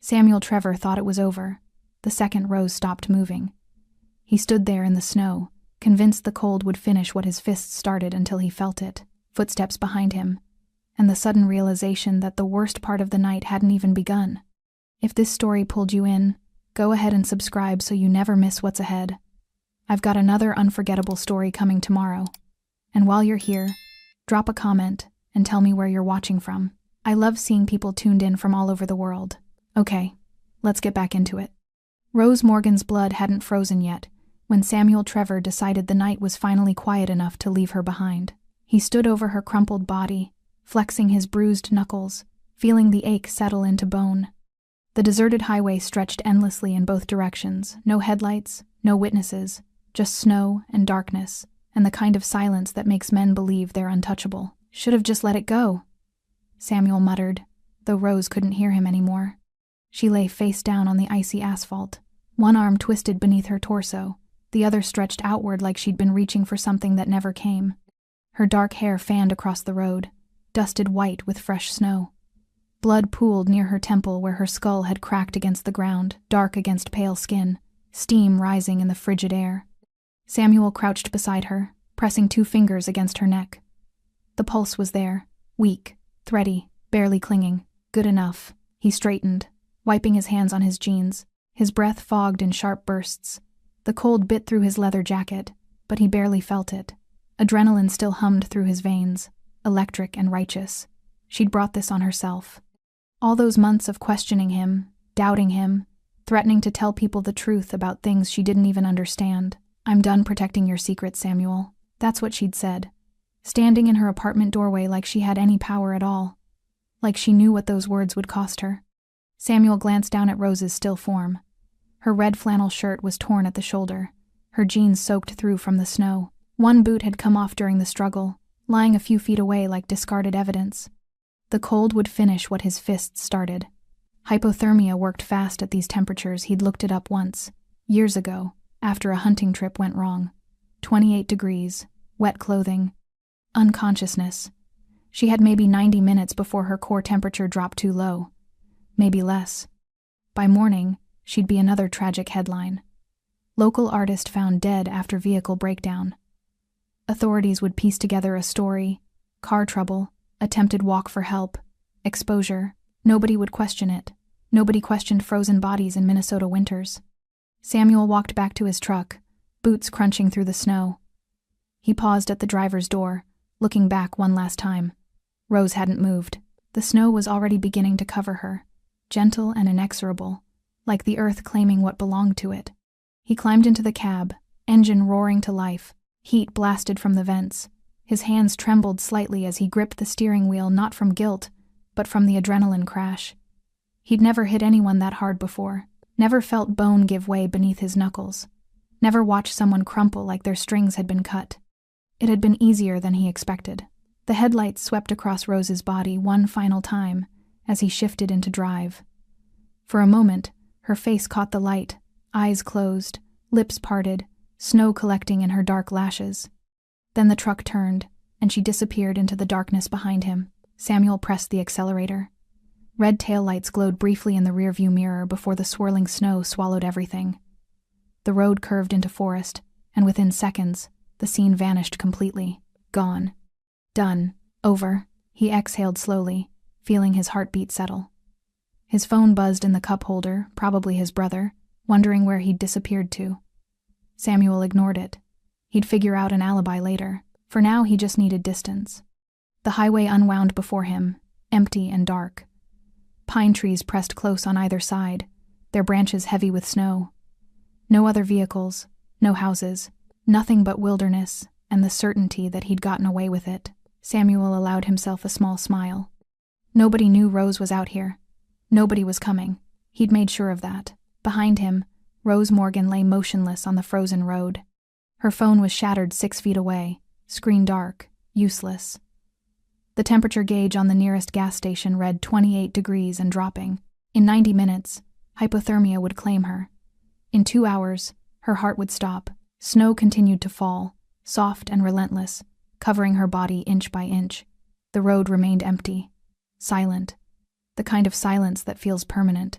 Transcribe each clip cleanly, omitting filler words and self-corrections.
Samuel Trevor thought it was over, the second Rose stopped moving. He stood there in the snow, convinced the cold would finish what his fists started until he felt it, footsteps behind him, and the sudden realization that the worst part of the night hadn't even begun. If this story pulled you in, go ahead and subscribe so you never miss what's ahead. I've got another unforgettable story coming tomorrow. And while you're here, drop a comment and tell me where you're watching from. I love seeing people tuned in from all over the world. Okay, let's get back into it. Rose Morgan's blood hadn't frozen yet when Samuel Trevor decided the night was finally quiet enough to leave her behind. He stood over her crumpled body, flexing his bruised knuckles, feeling the ache settle into bone. The deserted highway stretched endlessly in both directions, no headlights, no witnesses, just snow and darkness, and the kind of silence that makes men believe they're untouchable. Should have just let it go, Samuel muttered, though Rose couldn't hear him anymore. She lay face down on the icy asphalt, one arm twisted beneath her torso, the other stretched outward like she'd been reaching for something that never came. Her dark hair fanned across the road, dusted white with fresh snow. Blood pooled near her temple where her skull had cracked against the ground, dark against pale skin, steam rising in the frigid air. Samuel crouched beside her, pressing 2 fingers against her neck. The pulse was there, weak, thready, barely clinging. Good enough. He straightened, wiping his hands on his jeans. His breath fogged in sharp bursts. The cold bit through his leather jacket, but he barely felt it. Adrenaline still hummed through his veins, electric and righteous. She'd brought this on herself. All those months of questioning him, doubting him, threatening to tell people the truth about things she didn't even understand. "I'm done protecting your secrets, Samuel." That's what she'd said, standing in her apartment doorway like she had any power at all, like she knew what those words would cost her. Samuel glanced down at Rose's still form. Her red flannel shirt was torn at the shoulder, her jeans soaked through from the snow. One boot had come off during the struggle, lying a few feet away like discarded evidence. The cold would finish what his fists started. Hypothermia worked fast at these temperatures. He'd looked it up once, years ago, after a hunting trip went wrong. 28 degrees, wet clothing, unconsciousness. She had maybe 90 minutes before her core temperature dropped too low. Maybe less. By morning, she'd be another tragic headline. Local artist found dead after vehicle breakdown. Authorities would piece together a story: car trouble, attempted walk for help, exposure. Nobody would question it. Nobody questioned frozen bodies in Minnesota winters. Samuel walked back to his truck, boots crunching through the snow. He paused at the driver's door, looking back one last time. Rose hadn't moved. The snow was already beginning to cover her, gentle and inexorable, like the earth claiming what belonged to it. He climbed into the cab, engine roaring to life, heat blasted from the vents. His hands trembled slightly as he gripped the steering wheel, not from guilt, but from the adrenaline crash. He'd never hit anyone that hard before, never felt bone give way beneath his knuckles, never watched someone crumple like their strings had been cut. It had been easier than he expected. The headlights swept across Rose's body one final time as he shifted into drive. For a moment, her face caught the light, eyes closed, lips parted, snow collecting in her dark lashes. Then the truck turned, and she disappeared into the darkness behind him. Samuel pressed the accelerator. Red taillights glowed briefly in the rearview mirror before the swirling snow swallowed everything. The road curved into forest, and within seconds, the scene vanished completely. Gone. Done. Over. He exhaled slowly, feeling his heartbeat settle. His phone buzzed in the cup holder, probably his brother, wondering where he'd disappeared to. Samuel ignored it. He'd figure out an alibi later. For now, he just needed distance. The highway unwound before him, empty and dark. Pine trees pressed close on either side, their branches heavy with snow. No other vehicles, no houses, nothing but wilderness and the certainty that he'd gotten away with it. Samuel allowed himself a small smile. Nobody knew Rose was out here. Nobody was coming. He'd made sure of that. Behind him, Rose Morgan lay motionless on the frozen road. Her phone was shattered 6 feet away, screen dark, useless. The temperature gauge on the nearest gas station read 28 degrees and dropping. In 90 minutes, hypothermia would claim her. In 2 hours, her heart would stop. Snow continued to fall, soft and relentless, covering her body inch by inch. The road remained empty, silent, the kind of silence that feels permanent.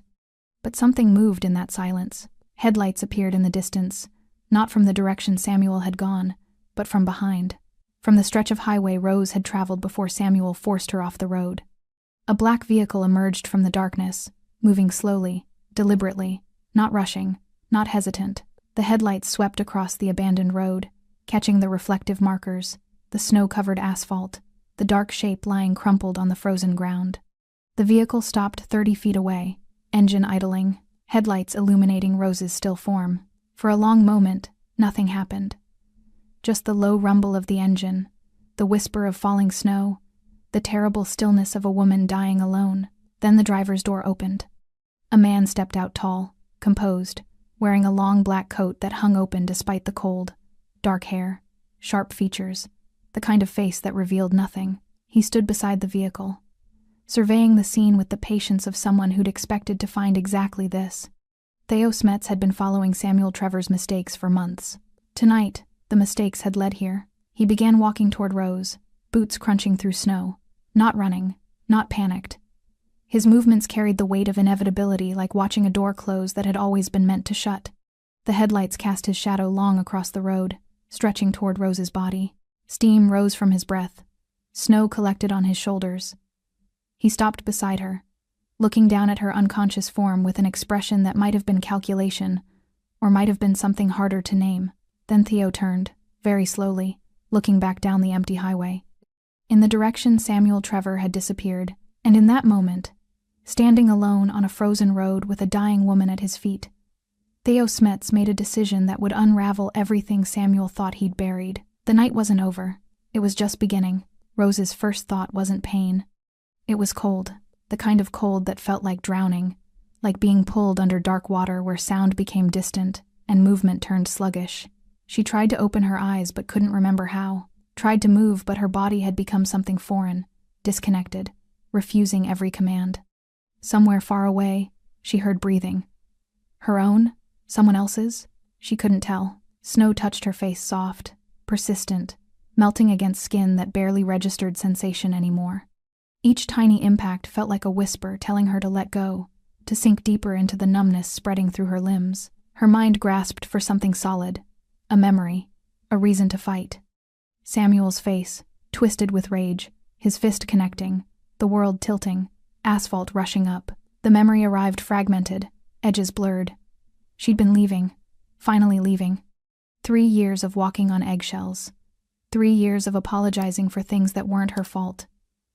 But something moved in that silence. Headlights appeared in the distance, not from the direction Samuel had gone, but from behind. From the stretch of highway Rose had traveled before Samuel forced her off the road. A black vehicle emerged from the darkness, moving slowly, deliberately, not rushing, not hesitant. The headlights swept across the abandoned road, catching the reflective markers, the snow-covered asphalt, the dark shape lying crumpled on the frozen ground. The vehicle stopped 30 feet away, engine idling, headlights illuminating Rose's still form. For a long moment, nothing happened. Just the low rumble of the engine, the whisper of falling snow, the terrible stillness of a woman dying alone. Then the driver's door opened. A man stepped out tall, composed, wearing a long black coat that hung open despite the cold. Dark hair, sharp features, the kind of face that revealed nothing. He stood beside the vehicle, surveying the scene with the patience of someone who'd expected to find exactly this. Theo Smets had been following Samuel Trevor's mistakes for months. Tonight, the mistakes had led here. He began walking toward Rose, boots crunching through snow. Not running, not panicked. His movements carried the weight of inevitability, like watching a door close that had always been meant to shut. The headlights cast his shadow long across the road, stretching toward Rose's body. Steam rose from his breath. Snow collected on his shoulders. He stopped beside her, looking down at her unconscious form with an expression that might have been calculation, or might have been something harder to name. Then Theo turned, very slowly, looking back down the empty highway. In the direction Samuel Trevor had disappeared, and in that moment, standing alone on a frozen road with a dying woman at his feet, Theo Smets made a decision that would unravel everything Samuel thought he'd buried. The night wasn't over. It was just beginning. Rose's first thought wasn't pain. It was cold, the kind of cold that felt like drowning, like being pulled under dark water where sound became distant and movement turned sluggish. She tried to open her eyes but couldn't remember how. Tried to move, but her body had become something foreign, disconnected, refusing every command. Somewhere far away, she heard breathing. Her own? Someone else's? She couldn't tell. Snow touched her face, soft, persistent, melting against skin that barely registered sensation anymore. Each tiny impact felt like a whisper telling her to let go, to sink deeper into the numbness spreading through her limbs. Her mind grasped for something solid, a memory, a reason to fight. Samuel's face, twisted with rage, his fist connecting, the world tilting, asphalt rushing up. The memory arrived fragmented, edges blurred. She'd been leaving, finally leaving. 3 years of walking on eggshells. 3 years of apologizing for things that weren't her fault.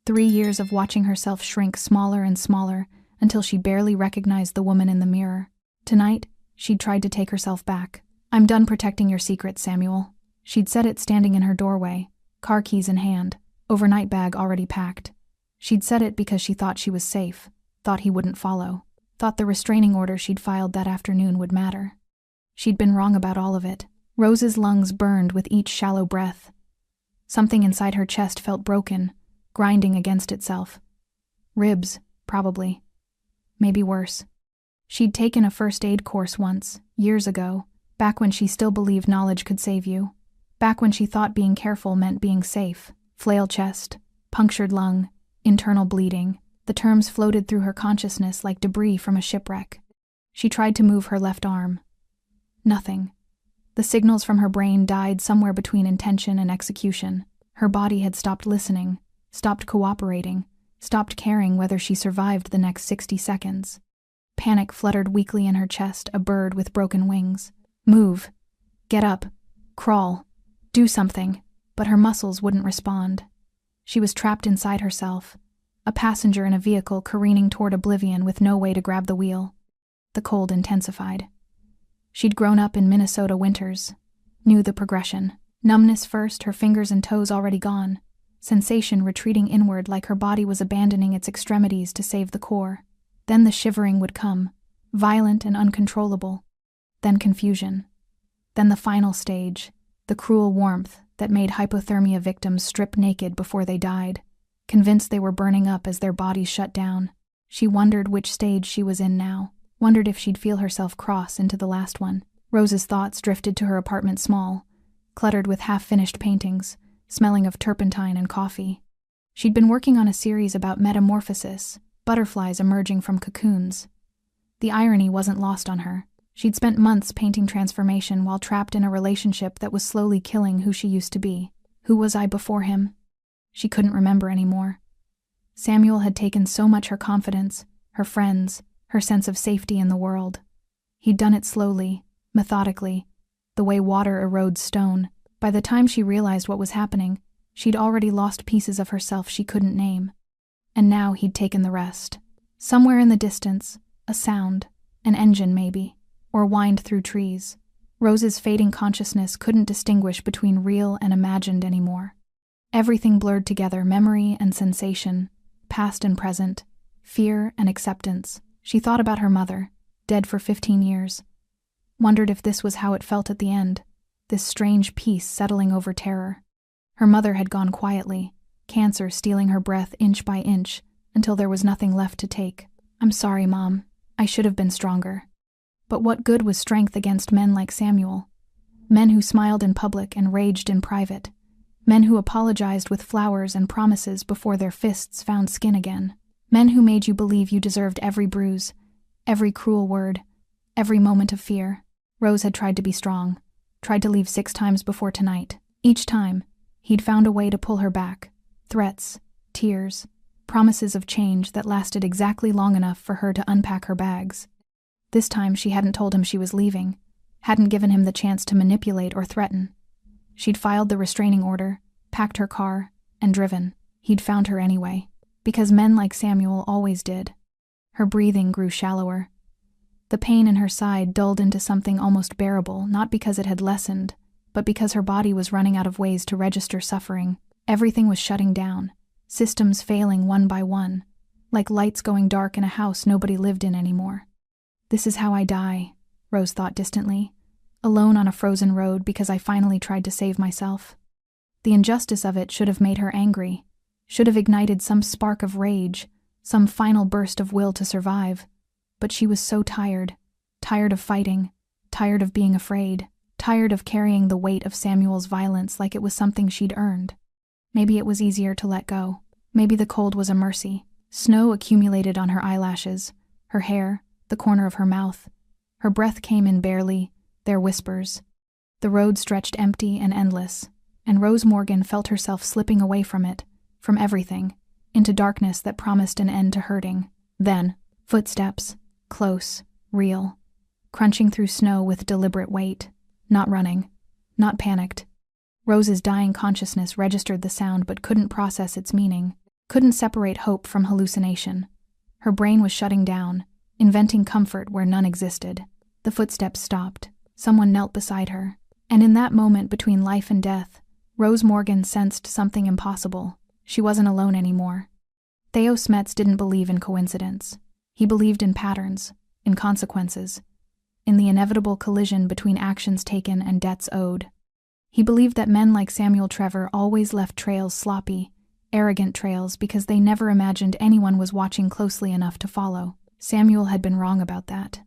3 years of watching herself shrink smaller and smaller until she barely recognized the woman in the mirror. Tonight, she'd tried to take herself back. "I'm done protecting your secrets, Samuel." She'd said it standing in her doorway, car keys in hand, overnight bag already packed. She'd said it because she thought she was safe, thought he wouldn't follow, thought the restraining order she'd filed that afternoon would matter. She'd been wrong about all of it. Rose's lungs burned with each shallow breath. Something inside her chest felt broken, grinding against itself. Ribs, probably. Maybe worse. She'd taken a first aid course once, years ago, back when she still believed knowledge could save you. Back when she thought being careful meant being safe. Flail chest, punctured lung, internal bleeding. The terms floated through her consciousness like debris from a shipwreck. She tried to move her left arm. Nothing. The signals from her brain died somewhere between intention and execution. Her body had stopped listening, stopped cooperating, stopped caring whether she survived the next 60 seconds. Panic fluttered weakly in her chest, a bird with broken wings. Move. Get up. Crawl. Do something. But her muscles wouldn't respond. She was trapped inside herself, a passenger in a vehicle careening toward oblivion with no way to grab the wheel. The cold intensified. She'd grown up in Minnesota winters, knew the progression. Numbness first, her fingers and toes already gone. Sensation retreating inward like her body was abandoning its extremities to save the core. Then the shivering would come, violent and uncontrollable. Then confusion. Then the final stage, the cruel warmth that made hypothermia victims strip naked before they died, convinced they were burning up as their bodies shut down. She wondered which stage she was in now, wondered if she'd feel herself cross into the last one. Rose's thoughts drifted to her apartment small, cluttered with half-finished paintings, smelling of turpentine and coffee. She'd been working on a series about metamorphosis, butterflies emerging from cocoons. The irony wasn't lost on her. She'd spent months painting transformation while trapped in a relationship that was slowly killing who she used to be. Who was I before him? She couldn't remember anymore. Samuel had taken so much her confidence, her friends, her sense of safety in the world. He'd done it slowly, methodically, the way water erodes stone. By the time she realized what was happening, she'd already lost pieces of herself she couldn't name. And now he'd taken the rest. Somewhere in the distance, a sound, an engine maybe, or whined through trees. Rose's fading consciousness couldn't distinguish between real and imagined anymore. Everything blurred together, memory and sensation, past and present, fear and acceptance. She thought about her mother, dead for 15 years. Wondered if this was how it felt at the end, this strange peace settling over terror. Her mother had gone quietly, cancer stealing her breath inch by inch, until there was nothing left to take. "I'm sorry, Mom. I should have been stronger." But what good was strength against men like Samuel? Men who smiled in public and raged in private. Men who apologized with flowers and promises before their fists found skin again. Men who made you believe you deserved every bruise, every cruel word, every moment of fear. Rose had tried to be strong, tried to leave 6 times before tonight. Each time, he'd found a way to pull her back. Threats, tears, promises of change that lasted exactly long enough for her to unpack her bags. This time she hadn't told him she was leaving, hadn't given him the chance to manipulate or threaten. She'd filed the restraining order, packed her car, and driven. He'd found her anyway, because men like Samuel always did. Her breathing grew shallower. The pain in her side dulled into something almost bearable, not because it had lessened, but because her body was running out of ways to register suffering. Everything was shutting down, systems failing one by one, like lights going dark in a house nobody lived in anymore. "This is how I die," Rose thought distantly, alone on a frozen road because I finally tried to save myself. The injustice of it should have made her angry, should have ignited some spark of rage, some final burst of will to survive. But she was so tired, tired of fighting, tired of being afraid, tired of carrying the weight of Samuel's violence like it was something she'd earned. Maybe it was easier to let go. Maybe the cold was a mercy. Snow accumulated on her eyelashes, her hair, the corner of her mouth. Her breath came in barely, their whispers. The road stretched empty and endless, and Rose Morgan felt herself slipping away from it, from everything, into darkness that promised an end to hurting. Then, footsteps, close, real, crunching through snow with deliberate weight, not running, not panicked. Rose's dying consciousness registered the sound but couldn't process its meaning, couldn't separate hope from hallucination. Her brain was shutting down, inventing comfort where none existed. The footsteps stopped. Someone knelt beside her. And in that moment between life and death, Rose Morgan sensed something impossible. She wasn't alone anymore. Theo Smets didn't believe in coincidence. He believed in patterns, in consequences, in the inevitable collision between actions taken and debts owed. He believed that men like Samuel Trevor always left trails sloppy, arrogant trails because they never imagined anyone was watching closely enough to follow. Samuel had been wrong about that.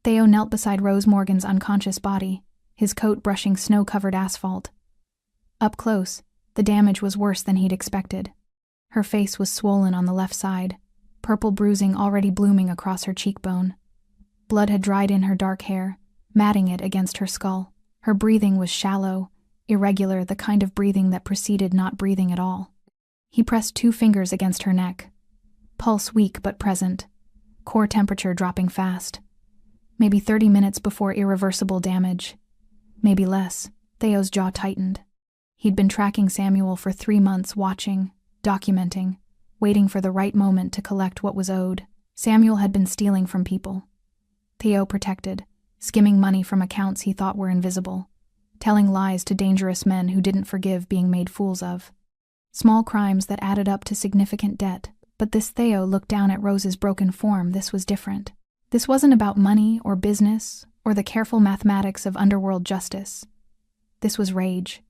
Theo knelt beside Rose Morgan's unconscious body, his coat brushing snow-covered asphalt. Up close, the damage was worse than he'd expected. Her face was swollen on the left side, purple bruising already blooming across her cheekbone. Blood had dried in her dark hair, matting it against her skull. Her breathing was shallow, irregular, the kind of breathing that preceded not breathing at all. He pressed 2 fingers against her neck. Pulse weak but present, core temperature dropping fast. Maybe 30 minutes before irreversible damage. Maybe less. Theo's jaw tightened. He'd been tracking Samuel for 3 months, watching, documenting, waiting for the right moment to collect what was owed. Samuel had been stealing from people. Theo protected, skimming money from accounts he thought were invisible, telling lies to dangerous men who didn't forgive being made fools of. Small crimes that added up to significant debt. But this Theo looked down at Rose's broken form. This was different. This wasn't about money or business or the careful mathematics of underworld justice. This was rage.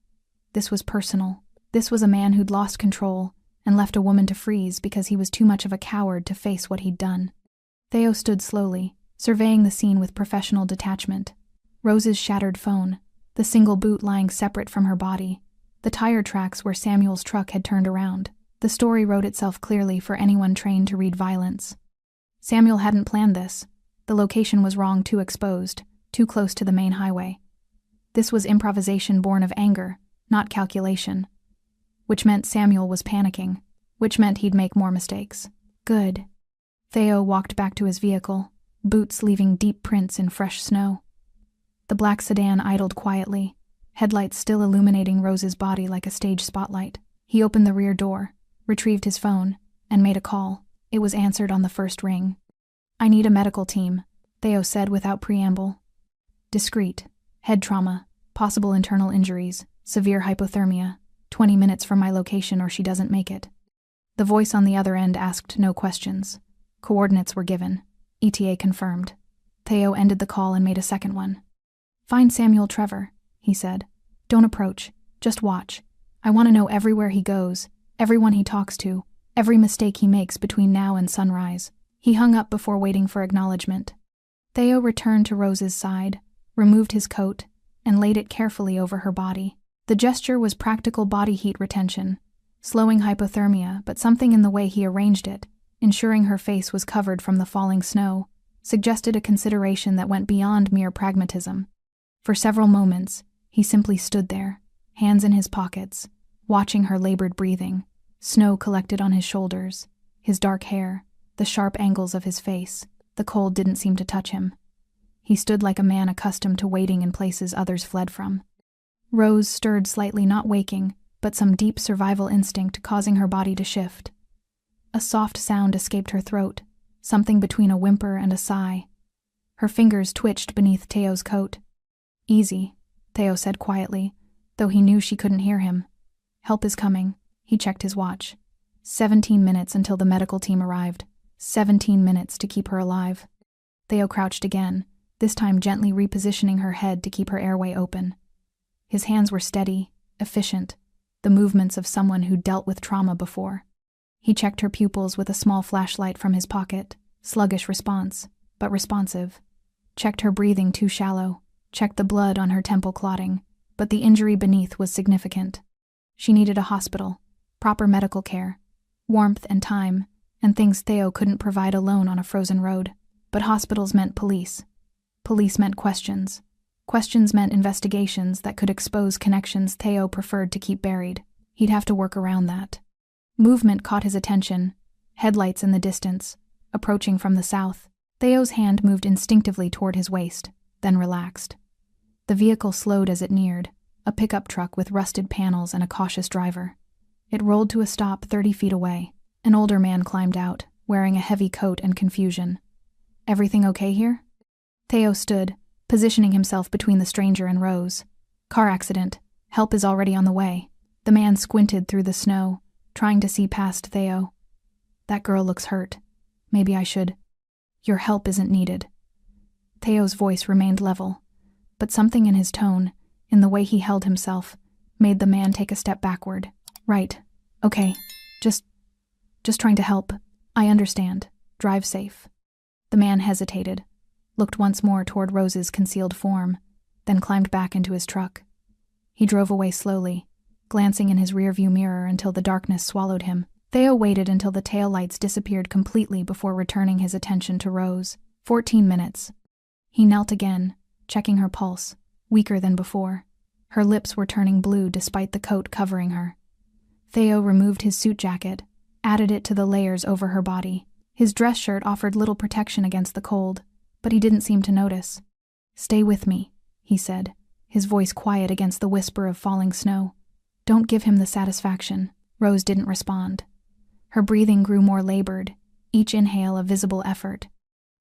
This was personal. This was a man who'd lost control and left a woman to freeze because he was too much of a coward to face what he'd done. Theo stood slowly, surveying the scene with professional detachment. Rose's shattered phone, the single boot lying separate from her body, the tire tracks where Samuel's truck had turned around. The story wrote itself clearly for anyone trained to read violence. Samuel hadn't planned this. The location was wrong, too exposed, too close to the main highway. This was improvisation born of anger, not calculation. Which meant Samuel was panicking, which meant he'd make more mistakes. Good. Theo walked back to his vehicle, boots leaving deep prints in fresh snow. The black sedan idled quietly, headlights still illuminating Rose's body like a stage spotlight. He opened the rear door, retrieved his phone, and made a call. It was answered on the first ring. "I need a medical team," Theo said without preamble. "Discreet. Head trauma, possible internal injuries, severe hypothermia, 20 minutes from my location or she doesn't make it." The voice on the other end asked no questions. Coordinates were given. ETA confirmed. Theo ended the call and made a second one. "Find Samuel Trevor," he said. "Don't approach. Just watch. I want to know everywhere he goes, everyone he talks to, every mistake he makes between now and sunrise." He hung up before waiting for acknowledgement. Theo returned to Rose's side, removed his coat, and laid it carefully over her body. The gesture was practical body heat retention, slowing hypothermia, but something in the way he arranged it, ensuring her face was covered from the falling snow, suggested a consideration that went beyond mere pragmatism. For several moments, he simply stood there, hands in his pockets, watching her labored breathing. Snow collected on his shoulders, his dark hair, the sharp angles of his face. The cold didn't seem to touch him. He stood like a man accustomed to waiting in places others fled from. Rose stirred slightly, not waking, but some deep survival instinct causing her body to shift. A soft sound escaped her throat, something between a whimper and a sigh. Her fingers twitched beneath Theo's coat. "Easy," Theo said quietly, though he knew she couldn't hear him. "Help is coming." He checked his watch. 17 minutes until the medical team arrived. 17 minutes to keep her alive. Theo crouched again, this time gently repositioning her head to keep her airway open. His hands were steady, efficient, the movements of someone who'd dealt with trauma before. He checked her pupils with a small flashlight from his pocket. Sluggish response, but responsive. Checked her breathing, too shallow. Checked the blood on her temple clotting, but the injury beneath was significant. She needed a hospital, proper medical care, warmth and time, and things Theo couldn't provide alone on a frozen road. But hospitals meant police. Police meant questions. Questions meant investigations that could expose connections Theo preferred to keep buried. He'd have to work around that. Movement caught his attention. Headlights in the distance, approaching from the south. Theo's hand moved instinctively toward his waist, then relaxed. The vehicle slowed as it neared, a pickup truck with rusted panels and a cautious driver. It rolled to a stop 30 feet away. An older man climbed out, wearing a heavy coat and confusion. "Everything okay here?" Theo stood, positioning himself between the stranger and Rose. "Car accident. Help is already on the way." The man squinted through the snow, trying to see past Theo. "That girl looks hurt. Maybe I should." "Your help isn't needed." Theo's voice remained level, but something in his tone, in the way he held himself, made the man take a step backward. "Right. Okay. Just trying to help. I understand. Drive safe." The man hesitated, looked once more toward Rose's concealed form, then climbed back into his truck. He drove away slowly, glancing in his rearview mirror until the darkness swallowed him. Theo waited until the taillights disappeared completely before returning his attention to Rose. 14 minutes. He knelt again, checking her pulse, weaker than before. Her lips were turning blue despite the coat covering her. Theo removed his suit jacket, added it to the layers over her body. His dress shirt offered little protection against the cold, but he didn't seem to notice. "Stay with me," he said, his voice quiet against the whisper of falling snow. "Don't give him the satisfaction." Rose didn't respond. Her breathing grew more labored, each inhale a visible effort.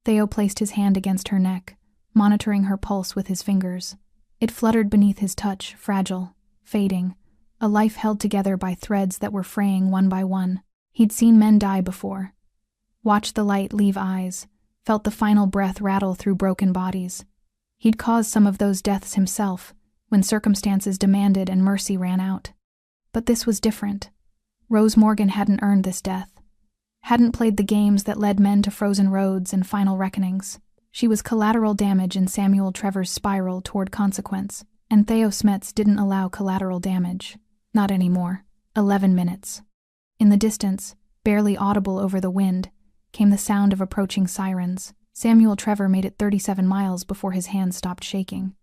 Theo placed his hand against her neck, monitoring her pulse with his fingers. It fluttered beneath his touch, fragile, fading, a life held together by threads that were fraying one by one. He'd seen men die before. Watched the light leave eyes, felt the final breath rattle through broken bodies. He'd caused some of those deaths himself, when circumstances demanded and mercy ran out. But this was different. Rose Morgan hadn't earned this death, hadn't played the games that led men to frozen roads and final reckonings. She was collateral damage in Samuel Trevor's spiral toward consequence, and Theo Smets didn't allow collateral damage. Not anymore. 11 minutes. In the distance, barely audible over the wind, came the sound of approaching sirens. Samuel Trevor made it 37 miles before his hands stopped shaking.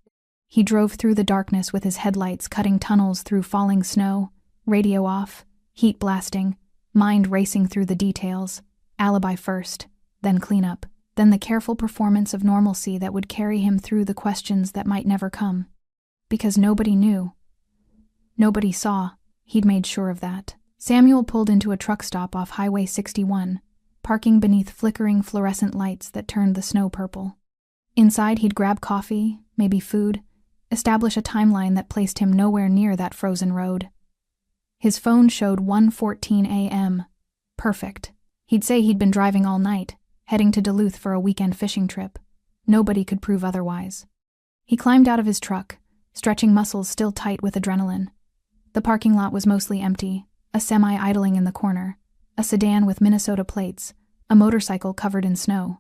He drove through the darkness with his headlights cutting tunnels through falling snow, radio off, heat blasting, mind racing through the details, alibi first, then cleanup, then the careful performance of normalcy that would carry him through the questions that might never come. Because nobody knew. Nobody saw. He'd made sure of that. Samuel pulled into a truck stop off Highway 61, parking beneath flickering fluorescent lights that turned the snow purple. Inside, he'd grab coffee, maybe food, establish a timeline that placed him nowhere near that frozen road. His phone showed 1:14 a.m. Perfect. He'd say he'd been driving all night, heading to Duluth for a weekend fishing trip. Nobody could prove otherwise. He climbed out of his truck, stretching muscles still tight with adrenaline. The parking lot was mostly empty, a semi idling in the corner, a sedan with Minnesota plates, a motorcycle covered in snow.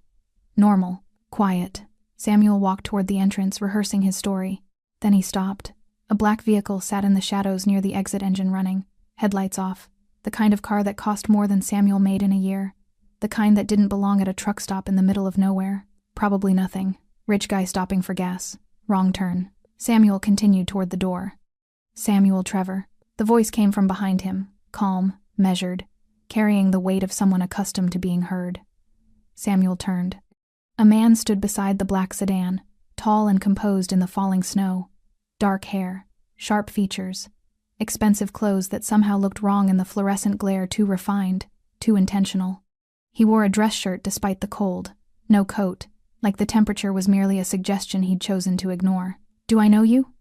Normal, quiet. Samuel walked toward the entrance, rehearsing his story. Then he stopped. A black vehicle sat in the shadows near the exit engine running, headlights off. The kind of car that cost more than Samuel made in a year. The kind that didn't belong at a truck stop in the middle of nowhere. Probably nothing. Rich guy stopping for gas. Wrong turn. Samuel continued toward the door. Samuel Trevor. The voice came from behind him, calm, measured, carrying the weight of someone accustomed to being heard. Samuel turned. A man stood beside the black sedan, tall and composed in the falling snow. Dark hair, sharp features, expensive clothes that somehow looked wrong in the fluorescent glare, too refined, too intentional. He wore a dress shirt despite the cold, no coat, like the temperature was merely a suggestion he'd chosen to ignore. "Do I know you?"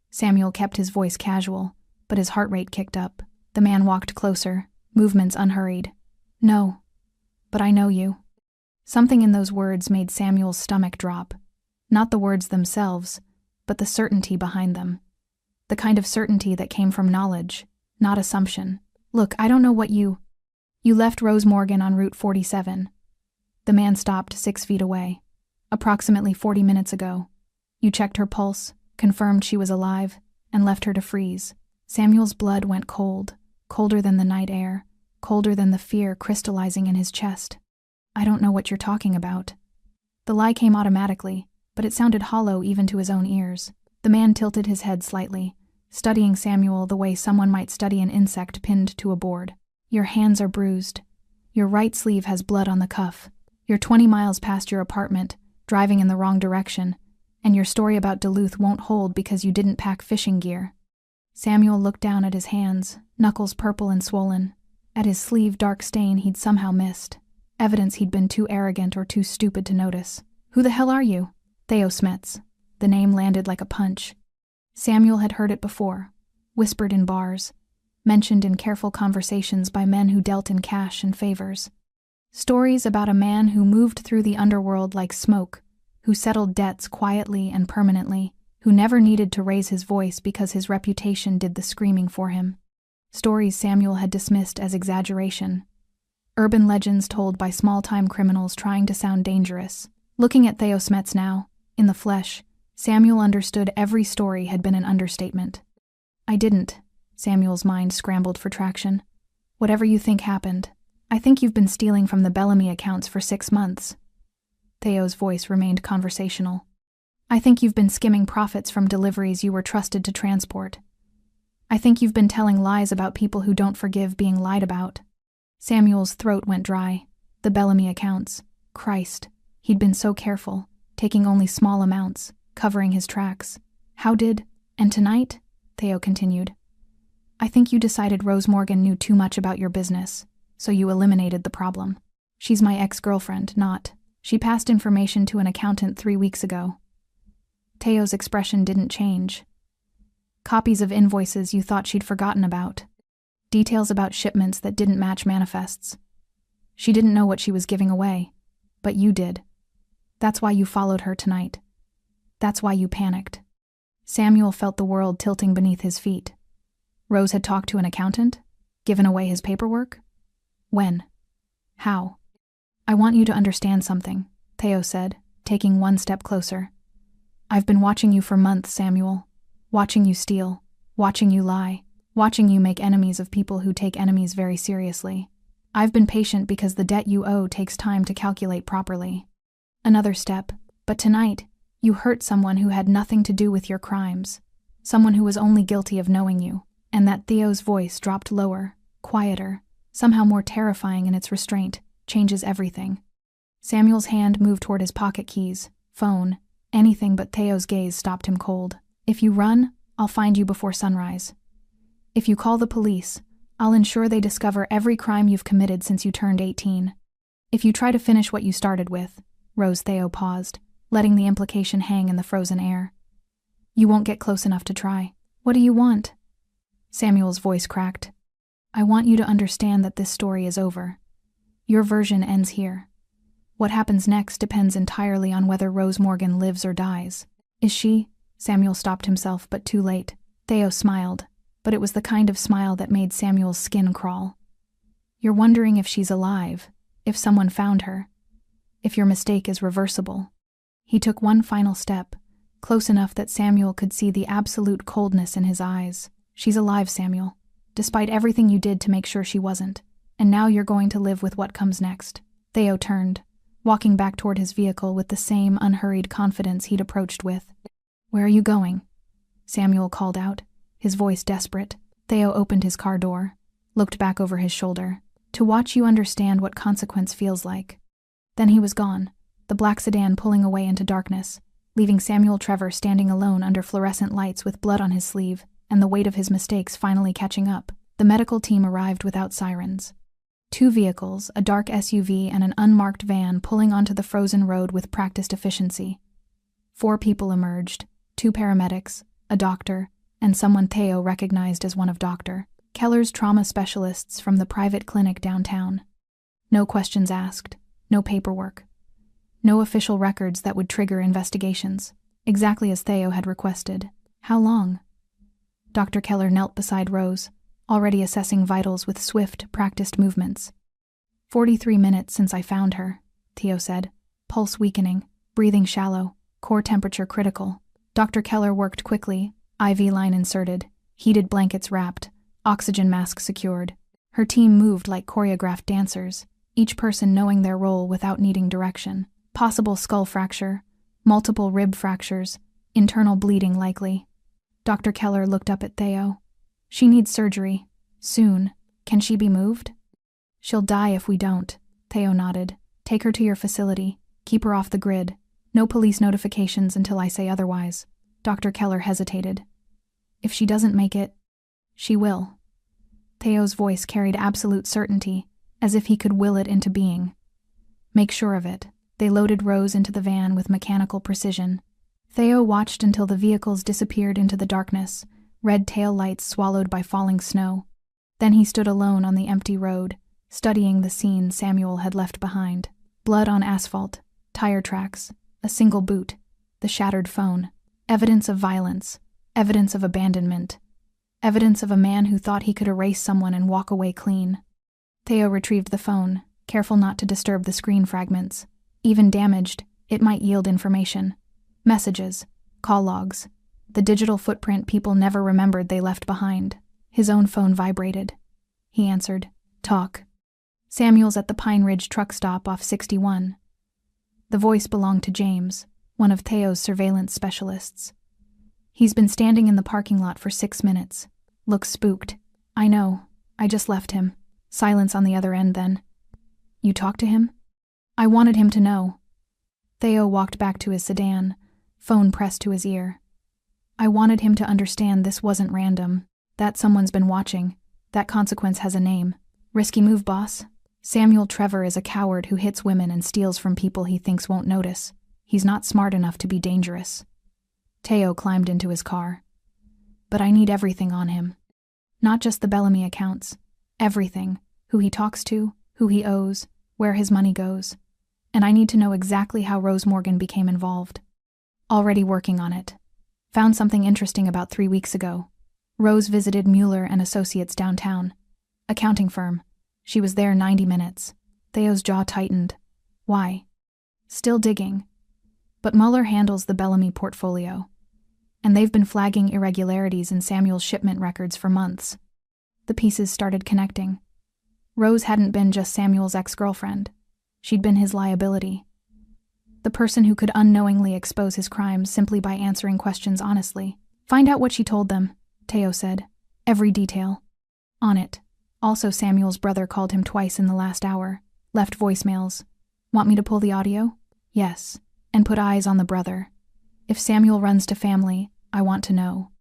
Samuel kept his voice casual, but his heart rate kicked up. The man walked closer, movements unhurried. "No, but I know you." Something in those words made Samuel's stomach drop. Not the words themselves, but the certainty behind them. The kind of certainty that came from knowledge, not assumption. "Look, I don't know what you left Rose Morgan on Route 47. The man stopped 6 feet away. "Approximately 40 minutes ago. You checked her pulse, confirmed she was alive, and left her to freeze." Samuel's blood went cold, colder than the night air, colder than the fear crystallizing in his chest. "I don't know what you're talking about." The lie came automatically, but it sounded hollow even to his own ears. The man tilted his head slightly, studying Samuel the way someone might study an insect pinned to a board. "Your hands are bruised. Your right sleeve has blood on the cuff. You're 20 miles past your apartment, driving in the wrong direction, and your story about Duluth won't hold because you didn't pack fishing gear." Samuel looked down at his hands, knuckles purple and swollen, at his sleeve dark stain he'd somehow missed, evidence he'd been too arrogant or too stupid to notice. "Who the hell are you?" "Theo Smets." The name landed like a punch. Samuel had heard it before, whispered in bars, mentioned in careful conversations by men who dealt in cash and favors. Stories about a man who moved through the underworld like smoke, who settled debts quietly and permanently, who never needed to raise his voice because his reputation did the screaming for him. Stories Samuel had dismissed as exaggeration. Urban legends told by small-time criminals trying to sound dangerous. Looking at Theo Smets now, in the flesh, Samuel understood every story had been an understatement. "I didn't." Samuel's mind scrambled for traction. "Whatever you think happened. I think you've been stealing from the Bellamy accounts for 6 months. Theo's voice remained conversational. "I think you've been skimming profits from deliveries you were trusted to transport. I think you've been telling lies about people who don't forgive being lied about." Samuel's throat went dry. The Bellamy accounts. Christ, he'd been so careful, taking only small amounts, covering his tracks. "How did... And tonight?" Theo continued. "I think you decided Rose Morgan knew too much about your business, so you eliminated the problem. She's my ex-girlfriend, not... She passed information to an accountant 3 weeks ago." Theo's expression didn't change. "Copies of invoices you thought she'd forgotten about. Details about shipments that didn't match manifests. She didn't know what she was giving away, but you did. That's why you followed her tonight. That's why you panicked." Samuel felt the world tilting beneath his feet. Rose had talked to an accountant? Given away his paperwork? When? How? "I want you to understand something," Theo said, taking one step closer. "I've been watching you for months, Samuel. Watching you steal, watching you lie, watching you make enemies of people who take enemies very seriously. I've been patient because the debt you owe takes time to calculate properly. Another step, but tonight, you hurt someone who had nothing to do with your crimes. Someone who was only guilty of knowing you. And that Theo's voice dropped lower, quieter, somehow more terrifying in its restraint, changes everything. Samuel's hand moved toward his pocket keys, phone, anything but Theo's gaze stopped him cold. If you run, I'll find you before sunrise. If you call the police, I'll ensure they discover every crime you've committed since you turned 18. If you try to finish what you started with, Theo paused, letting the implication hang in the frozen air. You won't get close enough to try. What do you want? Samuel's voice cracked. I want you to understand that this story is over. Your version ends here. What happens next depends entirely on whether Rose Morgan lives or dies. Is she? Samuel stopped himself, but too late. Theo smiled, but it was the kind of smile that made Samuel's skin crawl. You're wondering if she's alive, if someone found her, if your mistake is reversible. He took one final step, close enough that Samuel could see the absolute coldness in his eyes. She's alive, Samuel, despite everything you did to make sure she wasn't, and now you're going to live with what comes next. Theo turned, walking back toward his vehicle with the same unhurried confidence he'd approached with. Where are you going? Samuel called out, his voice desperate. Theo opened his car door, looked back over his shoulder, to watch you understand what consequence feels like. Then he was gone, the black sedan pulling away into darkness, leaving Samuel Trevor standing alone under fluorescent lights with blood on his sleeve, and the weight of his mistakes finally catching up. The medical team arrived without sirens. 2 vehicles, a dark SUV and an unmarked van pulling onto the frozen road with practiced efficiency. 4 people emerged, 2 paramedics, a doctor, and someone Theo recognized as one of Dr. Keller's trauma specialists from the private clinic downtown. No questions asked, no paperwork. No official records that would trigger investigations, exactly as Theo had requested. How long? Dr. Keller knelt beside Rose, already assessing vitals with swift, practiced movements. 43 minutes since I found her, Theo said, pulse weakening, breathing shallow, core temperature critical. Dr. Keller worked quickly, IV line inserted, heated blankets wrapped, oxygen mask secured. Her team moved like choreographed dancers, each person knowing their role without needing direction. Possible skull fracture, multiple rib fractures, internal bleeding likely. Dr. Keller looked up at Theo. She needs surgery. Soon. Can she be moved? She'll die if we don't, Theo nodded. Take her to your facility. Keep her off the grid. No police notifications until I say otherwise. Dr. Keller hesitated. If she doesn't make it, she will. Theo's voice carried absolute certainty, as if he could will it into being. Make sure of it. They loaded Rose into the van with mechanical precision. Theo watched until the vehicles disappeared into the darkness, red tail lights swallowed by falling snow. Then he stood alone on the empty road, studying the scene Samuel had left behind. Blood on asphalt, tire tracks, a single boot, the shattered phone. Evidence of violence, evidence of abandonment, evidence of a man who thought he could erase someone and walk away clean. Theo retrieved the phone, careful not to disturb the screen fragments. Even damaged, it might yield information. Messages, call logs, the digital footprint people never remembered they left behind. His own phone vibrated. He answered, Talk. Samuel's at the Pine Ridge truck stop off 61. The voice belonged to James, one of Theo's surveillance specialists. He's been standing in the parking lot for 6 minutes. Looks spooked. I know. I just left him. Silence on the other end then. You talked to him? I wanted him to know. Theo walked back to his sedan, phone pressed to his ear. I wanted him to understand this wasn't random, that someone's been watching, that consequence has a name. Risky move, boss. Samuel Trevor is a coward who hits women and steals from people he thinks won't notice. He's not smart enough to be dangerous. Theo climbed into his car. But I need everything on him. Not just the Bellamy accounts. Everything. Who he talks to, who he owes, where his money goes. And I need to know exactly how Rose Morgan became involved. Already working on it. Found something interesting about 3 weeks ago. Rose visited Mueller and Associates downtown. Accounting firm. She was there 90 minutes. Theo's jaw tightened. Why? Still digging. But Mueller handles the Bellamy portfolio. And they've been flagging irregularities in Samuel's shipment records for months. The pieces started connecting. Rose hadn't been just Samuel's ex-girlfriend. She'd been his liability. The person who could unknowingly expose his crimes simply by answering questions honestly. Find out what she told them, Teo said. Every detail. On it. Also, Samuel's brother called him twice in the last hour. Left voicemails. Want me to pull the audio? Yes. And put eyes on the brother. If Samuel runs to family, I want to know.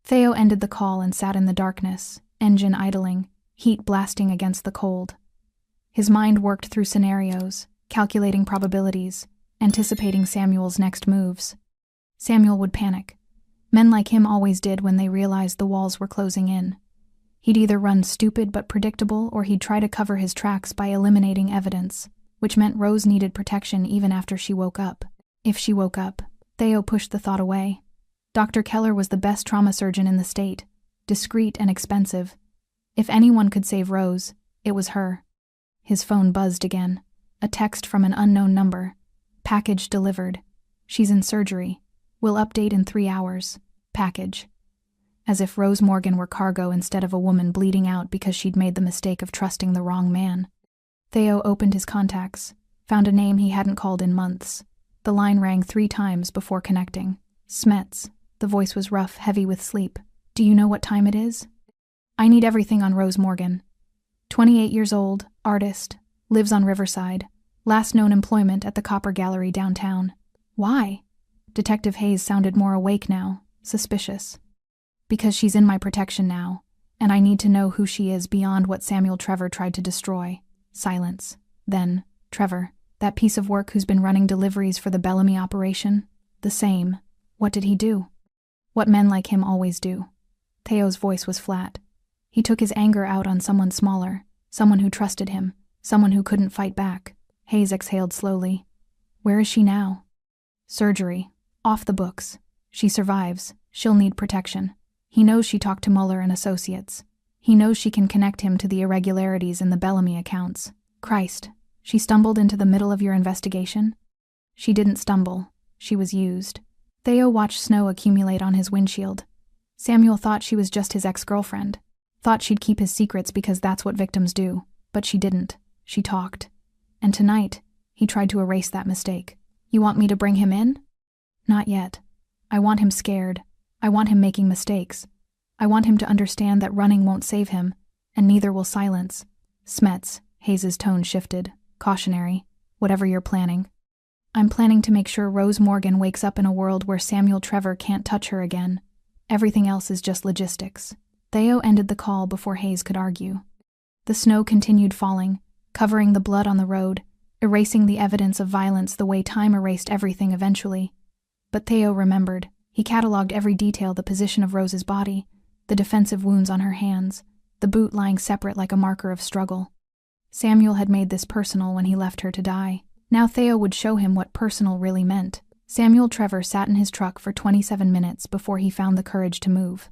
Theo ended the call and sat in the darkness, engine idling, heat blasting against the cold. His mind worked through scenarios, calculating probabilities, anticipating Samuel's next moves. Samuel would panic. Men like him always did when they realized the walls were closing in. He'd either run stupid but predictable, or he'd try to cover his tracks by eliminating evidence, which meant Rose needed protection even after she woke up. If she woke up, Theo pushed the thought away. Dr. Keller was the best trauma surgeon in the state, discreet and expensive. If anyone could save Rose, it was her. His phone buzzed again. A text from an unknown number. Package delivered. She's in surgery. Will update in 3 hours. Package. As if Rose Morgan were cargo instead of a woman bleeding out because she'd made the mistake of trusting the wrong man. Theo opened his contacts, found a name he hadn't called in months. The line rang 3 times before connecting. Smets. The voice was rough, heavy with sleep. Do you know what time it is? I need everything on Rose Morgan. 28 years old, artist, lives on Riverside. Last known employment at the Copper Gallery downtown. Why? Detective Hayes sounded more awake now, suspicious. Because she's in my protection now, and I need to know who she is beyond what Samuel Trevor tried to destroy. Silence. Then, Trevor, that piece of work who's been running deliveries for the Bellamy operation? The same. What did he do? What men like him always do. Theo's voice was flat. He took his anger out on someone smaller, someone who trusted him, someone who couldn't fight back. Hayes exhaled slowly. Where is she now? Surgery. Off the books. She survives. She'll need protection. He knows she talked to Mueller and Associates. He knows she can connect him to the irregularities in the Bellamy accounts. Christ. She stumbled into the middle of your investigation? She didn't stumble. She was used. Theo watched snow accumulate on his windshield. Samuel thought she was just his ex-girlfriend. Thought she'd keep his secrets because that's what victims do. But she didn't. She talked. And tonight, he tried to erase that mistake. You want me to bring him in? Not yet. I want him scared. I want him making mistakes. I want him to understand that running won't save him, and neither will silence. Smets, Hayes' tone shifted. Cautionary. Whatever you're planning. I'm planning to make sure Rose Morgan wakes up in a world where Samuel Trevor can't touch her again. Everything else is just logistics. Theo ended the call before Hayes could argue. The snow continued falling, covering the blood on the road, erasing the evidence of violence the way time erased everything eventually. But Theo remembered. He catalogued every detail: the position of Rose's body, the defensive wounds on her hands, the boot lying separate like a marker of struggle. Samuel had made this personal when he left her to die. Now Theo would show him what personal really meant. Samuel Trevor sat in his truck for 27 minutes before he found the courage to move.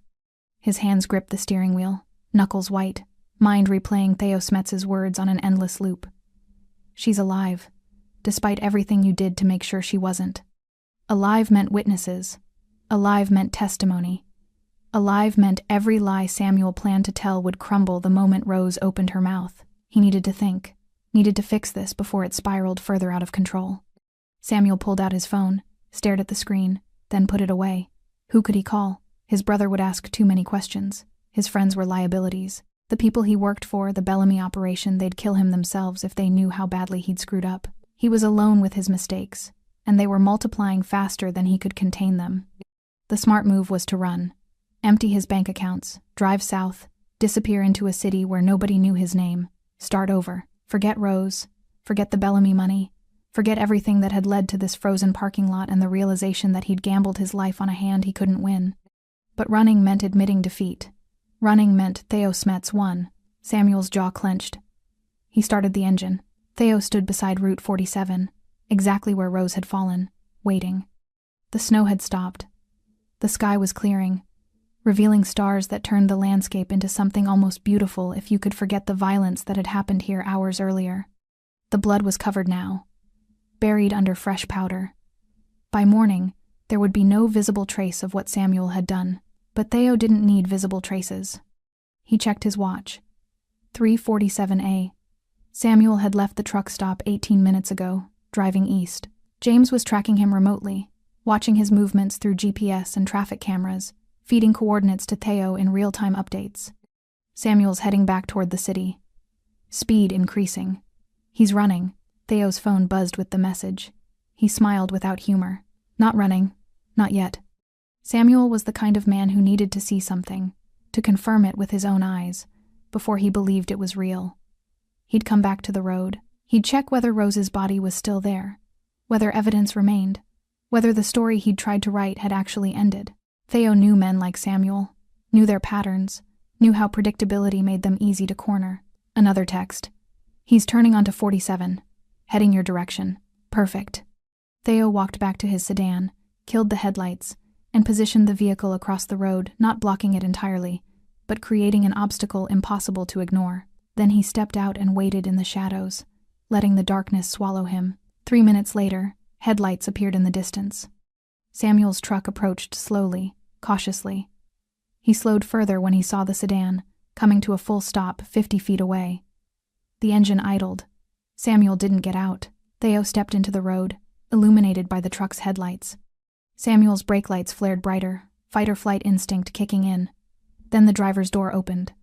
His hands gripped the steering wheel, knuckles white, mind replaying Theo Smets's words on an endless loop. She's alive, despite everything you did to make sure she wasn't. Alive meant witnesses. Alive meant testimony. Alive meant every lie Samuel planned to tell would crumble the moment Rose opened her mouth. He needed to think. Needed to fix this before it spiraled further out of control. Samuel pulled out his phone, stared at the screen, then put it away. Who could he call? His brother would ask too many questions. His friends were liabilities. The people he worked for, the Bellamy operation, they'd kill him themselves if they knew how badly he'd screwed up. He was alone with his mistakes, and they were multiplying faster than he could contain them. The smart move was to run. Empty his bank accounts, drive south, disappear into a city where nobody knew his name, start over. Forget Rose, forget the Bellamy money, forget everything that had led to this frozen parking lot and the realization that he'd gambled his life on a hand he couldn't win. But running meant admitting defeat. Running meant Theo Smets won. Samuel's jaw clenched. He started the engine. Theo stood beside Route 47, exactly where Rose had fallen, waiting. The snow had stopped. The sky was clearing, revealing stars that turned the landscape into something almost beautiful if you could forget the violence that had happened here hours earlier. The blood was covered now, buried under fresh powder. By morning, there would be no visible trace of what Samuel had done, but Theo didn't need visible traces. He checked his watch. 3:47 a. Samuel had left the truck stop 18 minutes ago, driving east. James was tracking him remotely, watching his movements through GPS and traffic cameras, feeding coordinates to Theo in real-time updates. Samuel's heading back toward the city. Speed increasing. He's running. Theo's phone buzzed with the message. He smiled without humor. Not running. Not yet. Samuel was the kind of man who needed to see something, to confirm it with his own eyes, before he believed it was real. He'd come back to the road. He'd check whether Rose's body was still there, whether evidence remained, whether the story he'd tried to write had actually ended. Theo knew men like Samuel, knew their patterns, knew how predictability made them easy to corner. Another text. He's turning onto 47. Heading your direction. Perfect. Theo walked back to his sedan, killed the headlights, and positioned the vehicle across the road, not blocking it entirely, but creating an obstacle impossible to ignore. Then he stepped out and waited in the shadows, letting the darkness swallow him. 3 minutes later, headlights appeared in the distance. Samuel's truck approached slowly, cautiously. He slowed further when he saw the sedan, coming to a full stop 50 feet away. The engine idled. Samuel didn't get out. Theo stepped into the road, illuminated by the truck's headlights. Samuel's brake lights flared brighter, fight-or-flight instinct kicking in. Then the driver's door opened.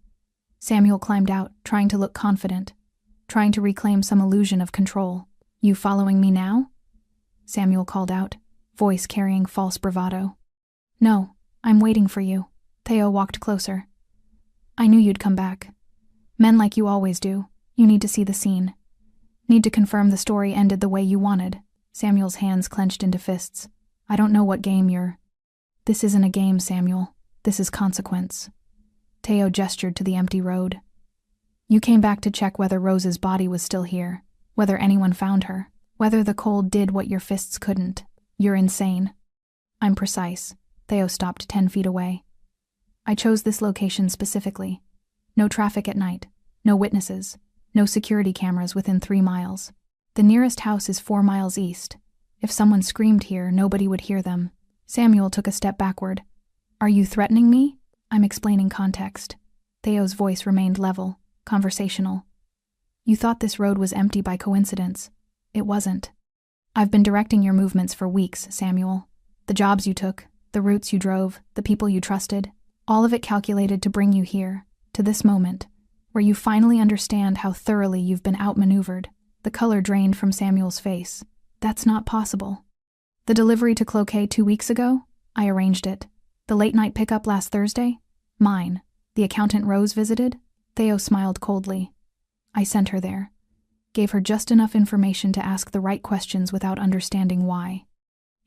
Samuel climbed out, trying to look confident, trying to reclaim some illusion of control. "You following me now?" Samuel called out, voice carrying false bravado. "No, I'm waiting for you." Theo walked closer. "I knew you'd come back. Men like you always do. You need to see the scene. Need to confirm the story ended the way you wanted." Samuel's hands clenched into fists. "I don't know what game you're—" "This isn't a game, Samuel. This is consequence." Theo gestured to the empty road. "You came back to check whether Rose's body was still here, whether anyone found her, whether the cold did what your fists couldn't. You're insane." "I'm precise." Theo stopped 10 feet away. "I chose this location specifically. No traffic at night, no witnesses, no security cameras within 3 miles. The nearest house is 4 miles east. If someone screamed here, nobody would hear them." Samuel took a step backward. "Are you threatening me?" "I'm explaining context." Theo's voice remained level, conversational. "You thought this road was empty by coincidence. It wasn't. I've been directing your movements for weeks, Samuel. The jobs you took, the routes you drove, the people you trusted, all of it calculated to bring you here, to this moment, where you finally understand how thoroughly you've been outmaneuvered." The color drained from Samuel's face. "That's not possible." "The delivery to Cloquet 2 weeks ago? I arranged it. The late-night pickup last Thursday? Mine. The accountant Rose visited?" Theo smiled coldly. "I sent her there. Gave her just enough information to ask the right questions without understanding why."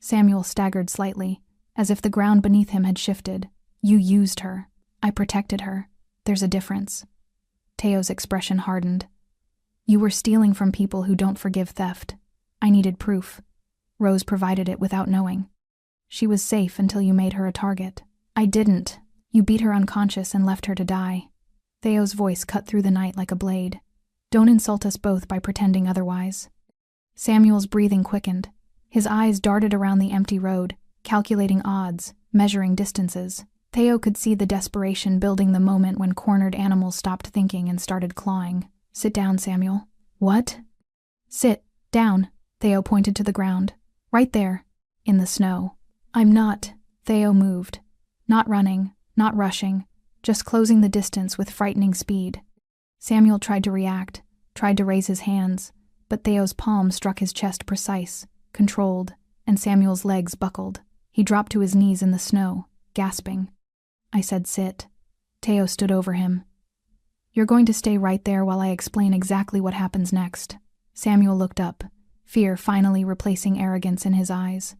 Samuel staggered slightly, as if the ground beneath him had shifted. "You used her. I protected her. There's a difference." Theo's expression hardened. "You were stealing from people who don't forgive theft. I needed proof. Rose provided it without knowing. She was safe until you made her a target. I didn't. You beat her unconscious and left her to die." Theo's voice cut through the night like a blade. "Don't insult us both by pretending otherwise." Samuel's breathing quickened. His eyes darted around the empty road, calculating odds, measuring distances. Theo could see the desperation building the moment when cornered animals stopped thinking and started clawing. "Sit down, Samuel." "What?" "Sit down." Theo pointed to the ground. "Right there, in the snow." "I'm not." Theo moved. Not running, not rushing, just closing the distance with frightening speed. Samuel tried to react, tried to raise his hands, but Theo's palm struck his chest precise, controlled, and Samuel's legs buckled. He dropped to his knees in the snow, gasping. "I said sit." Theo stood over him. "You're going to stay right there while I explain exactly what happens next." Samuel looked up, fear finally replacing arrogance in his eyes.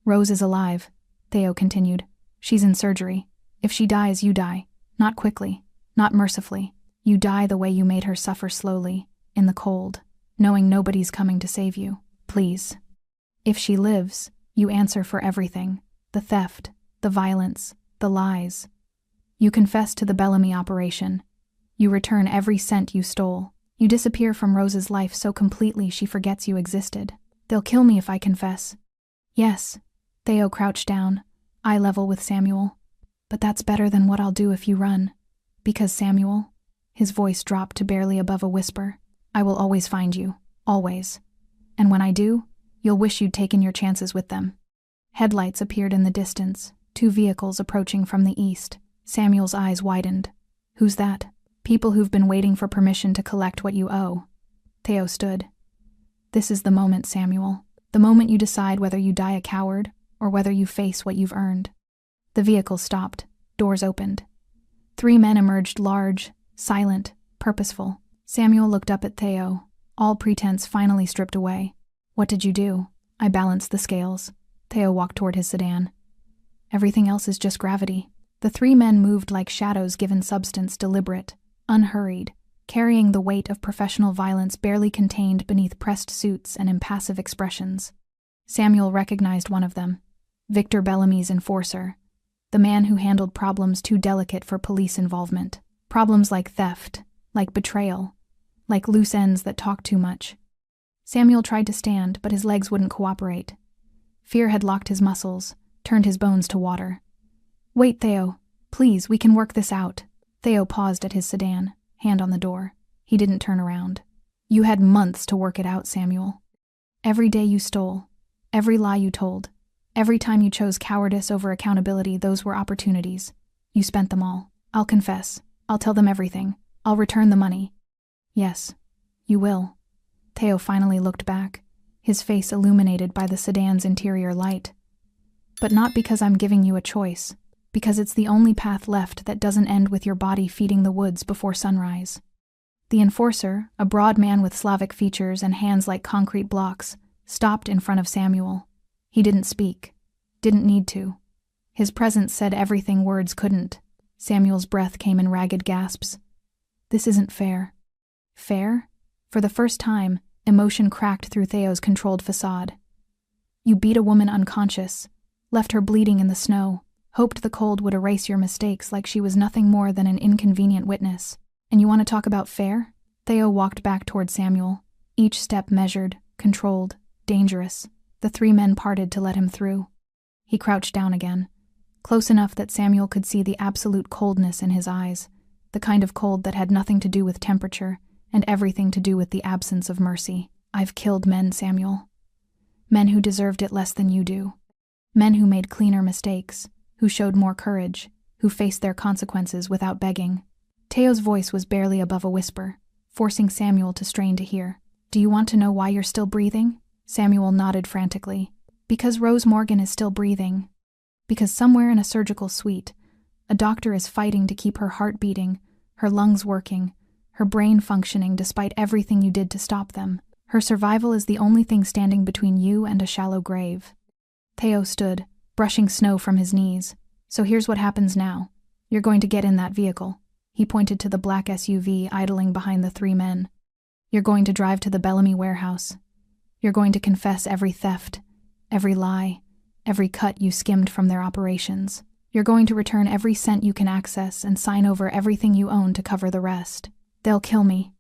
"Rose is alive," Theo continued. "She's in surgery. If she dies, you die. Not quickly, not mercifully. You die the way you made her suffer slowly, in the cold, knowing nobody's coming to save you. Please. If she lives, you answer for everything. The theft, the violence, the lies. You confess to the Bellamy operation. You return every cent you stole. You disappear from Rose's life so completely she forgets you existed. They'll kill me if I confess." "Yes." Theo crouched down, eye level with Samuel. "But that's better than what I'll do if you run. Because, Samuel," his voice dropped to barely above a whisper, "I will always find you. Always. And when I do, You'll wish you'd taken your chances with them. Headlights appeared in the distance, 2 vehicles approaching from the east. Samuel's eyes widened. Who's that? People who've been waiting for permission to collect what you owe. Theo stood. This is the moment, Samuel. The moment you decide whether you die a coward or whether you face what you've earned. The vehicle stopped. Doors opened. 3 men emerged, large, silent, purposeful. Samuel looked up at Theo, all pretense finally stripped away. What did you do? I balanced the scales. Theo walked toward his sedan. Everything else is just gravity. The 3 men moved like shadows given substance, deliberate, unhurried, carrying the weight of professional violence barely contained beneath pressed suits and impassive expressions. Samuel recognized one of them, Victor Bellamy's enforcer, the man who handled problems too delicate for police involvement. Problems like theft, like betrayal, like loose ends that talk too much. Samuel tried to stand, but his legs wouldn't cooperate. Fear had locked his muscles, turned his bones to water. Wait, Theo. Please, we can work this out. Theo paused at his sedan, hand on the door. He didn't turn around. You had months to work it out, Samuel. Every day you stole, every lie you told, every time you chose cowardice over accountability, those were opportunities. You spent them all. I'll confess. I'll tell them everything. I'll return the money. Yes, you will. Theo finally looked back, his face illuminated by the sedan's interior light. But not because I'm giving you a choice, because it's the only path left that doesn't end with your body feeding the woods before sunrise. The enforcer, a broad man with Slavic features and hands like concrete blocks, stopped in front of Samuel. He didn't speak, didn't need to. His presence said everything words couldn't. Samuel's breath came in ragged gasps. This isn't fair. Fair? For the first time, emotion cracked through Theo's controlled facade. You beat a woman unconscious, left her bleeding in the snow, hoped the cold would erase your mistakes like she was nothing more than an inconvenient witness. And you want to talk about fair? Theo walked back toward Samuel, each step measured, controlled, dangerous. The 3 men parted to let him through. He crouched down again, close enough that Samuel could see the absolute coldness in his eyes, the kind of cold that had nothing to do with temperature and everything to do with the absence of mercy. I've killed men, Samuel. Men who deserved it less than you do. Men who made cleaner mistakes, who showed more courage, who faced their consequences without begging. Theo's voice was barely above a whisper, forcing Samuel to strain to hear. Do you want to know why you're still breathing? Samuel nodded frantically. Because Rose Morgan is still breathing. Because somewhere in a surgical suite, a doctor is fighting to keep her heart beating, her lungs working, her brain functioning despite everything you did to stop them. Her survival is the only thing standing between you and a shallow grave. Theo stood, brushing snow from his knees. So here's what happens now. You're going to get in that vehicle. He pointed to the black SUV idling behind the 3 men. You're going to drive to the Bellamy warehouse. You're going to confess every theft, every lie, every cut you skimmed from their operations. You're going to return every cent you can access and sign over everything you own to cover the rest. They'll kill me.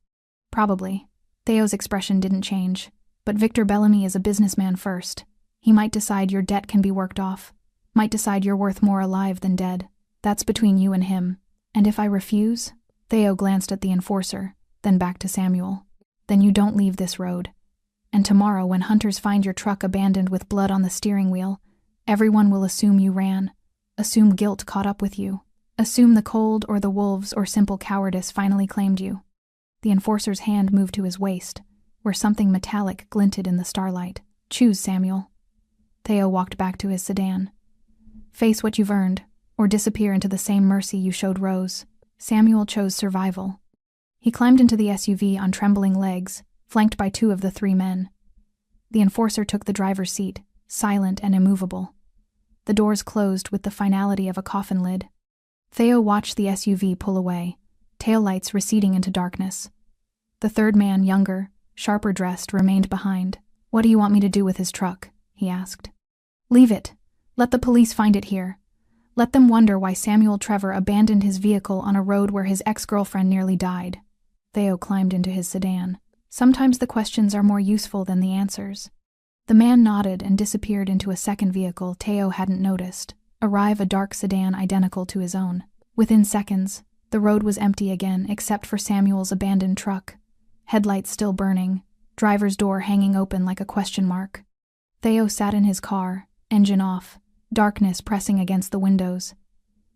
Probably. Theo's expression didn't change. But Victor Bellamy is a businessman first. He might decide your debt can be worked off. Might decide you're worth more alive than dead. That's between you and him. And if I refuse? Theo glanced at the enforcer, then back to Samuel. Then you don't leave this road. And tomorrow, when hunters find your truck abandoned with blood on the steering wheel, everyone will assume you ran. Assume guilt caught up with you. Assume the cold or the wolves or simple cowardice finally claimed you. The enforcer's hand moved to his waist, where something metallic glinted in the starlight. Choose, Samuel. Theo walked back to his sedan. Face what you've earned, or disappear into the same mercy you showed Rose. Samuel chose survival. He climbed into the SUV on trembling legs, flanked by 2 of the 3 men. The enforcer took the driver's seat, silent and immovable. The doors closed with the finality of a coffin lid. Theo watched the SUV pull away, taillights receding into darkness. The 3rd man, younger, sharper dressed, remained behind. What do you want me to do with his truck? He asked. Leave it. Let the police find it here. Let them wonder why Samuel Trevor abandoned his vehicle on a road where his ex-girlfriend nearly died. Theo climbed into his sedan. Sometimes the questions are more useful than the answers. The man nodded and disappeared into a second vehicle Theo hadn't noticed, arrive a dark sedan identical to his own. Within seconds, the road was empty again except for Samuel's abandoned truck. Headlights still burning, driver's door hanging open like a question mark. Theo sat in his car, engine off, darkness pressing against the windows.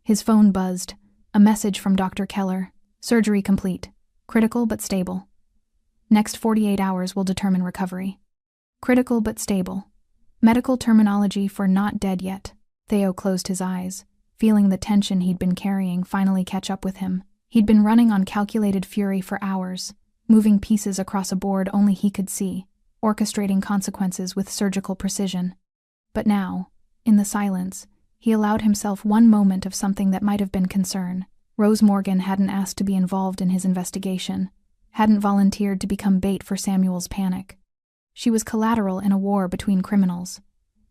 His phone buzzed, a message from Dr. Keller. Surgery complete. Critical but stable. Next 48 hours will determine recovery. Critical but stable. Medical terminology for not dead yet. Theo closed his eyes, feeling the tension he'd been carrying finally catch up with him. He'd been running on calculated fury for hours, moving pieces across a board only he could see, orchestrating consequences with surgical precision. But now, in the silence, he allowed himself one moment of something that might have been concern. Rose Morgan hadn't asked to be involved in his investigation, hadn't volunteered to become bait for Samuel's panic. She was collateral in a war between criminals,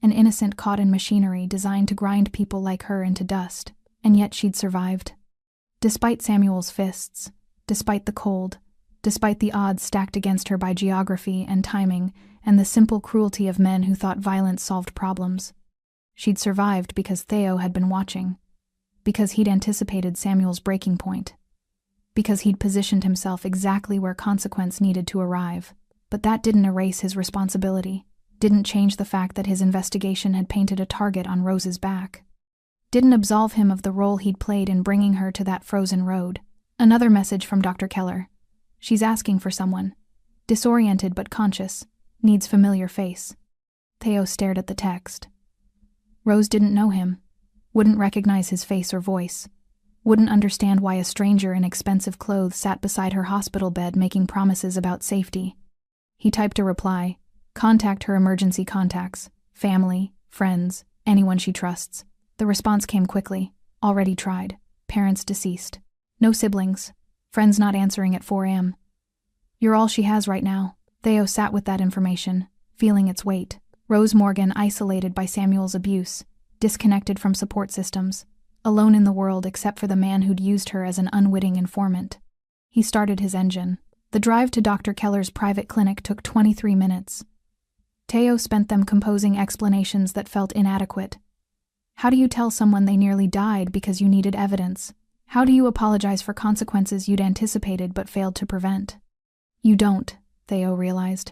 an innocent caught in machinery designed to grind people like her into dust, and yet she'd survived. Despite Samuel's fists, despite the cold, despite the odds stacked against her by geography and timing and the simple cruelty of men who thought violence solved problems, she'd survived because Theo had been watching, because he'd anticipated Samuel's breaking point, because he'd positioned himself exactly where consequence needed to arrive. But that didn't erase his responsibility, didn't change the fact that his investigation had painted a target on Rose's back, didn't absolve him of the role he'd played in bringing her to that frozen road. Another message from Dr. Keller. She's asking for someone. Disoriented but conscious. Needs familiar face. Theo stared at the text. Rose didn't know him. Wouldn't recognize his face or voice. Wouldn't understand why a stranger in expensive clothes sat beside her hospital bed making promises about safety. He typed a reply. Contact her emergency contacts. Family, friends, anyone she trusts. The response came quickly. Already tried. Parents deceased. No siblings. Friends not answering at 4 a.m. You're all she has right now. Theo sat with that information, feeling its weight. Rose Morgan isolated by Samuel's abuse, disconnected from support systems, alone in the world except for the man who'd used her as an unwitting informant. He started his engine. The drive to Dr. Keller's private clinic took 23 minutes. Theo spent them composing explanations that felt inadequate. How do you tell someone they nearly died because you needed evidence? How do you apologize for consequences you'd anticipated but failed to prevent? You don't, Theo realized.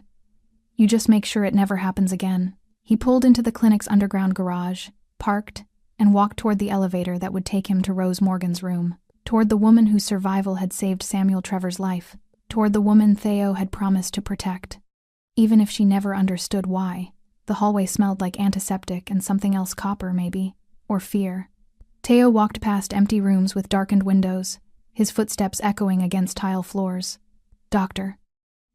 You just make sure it never happens again. He pulled into the clinic's underground garage, parked, and walked toward the elevator that would take him to Rose Morgan's room, toward the woman whose survival had saved Samuel Trevor's life, toward the woman Theo had promised to protect. Even if she never understood why, the hallway smelled like antiseptic and something else, copper maybe, or fear. Theo walked past empty rooms with darkened windows, his footsteps echoing against tile floors. Dr.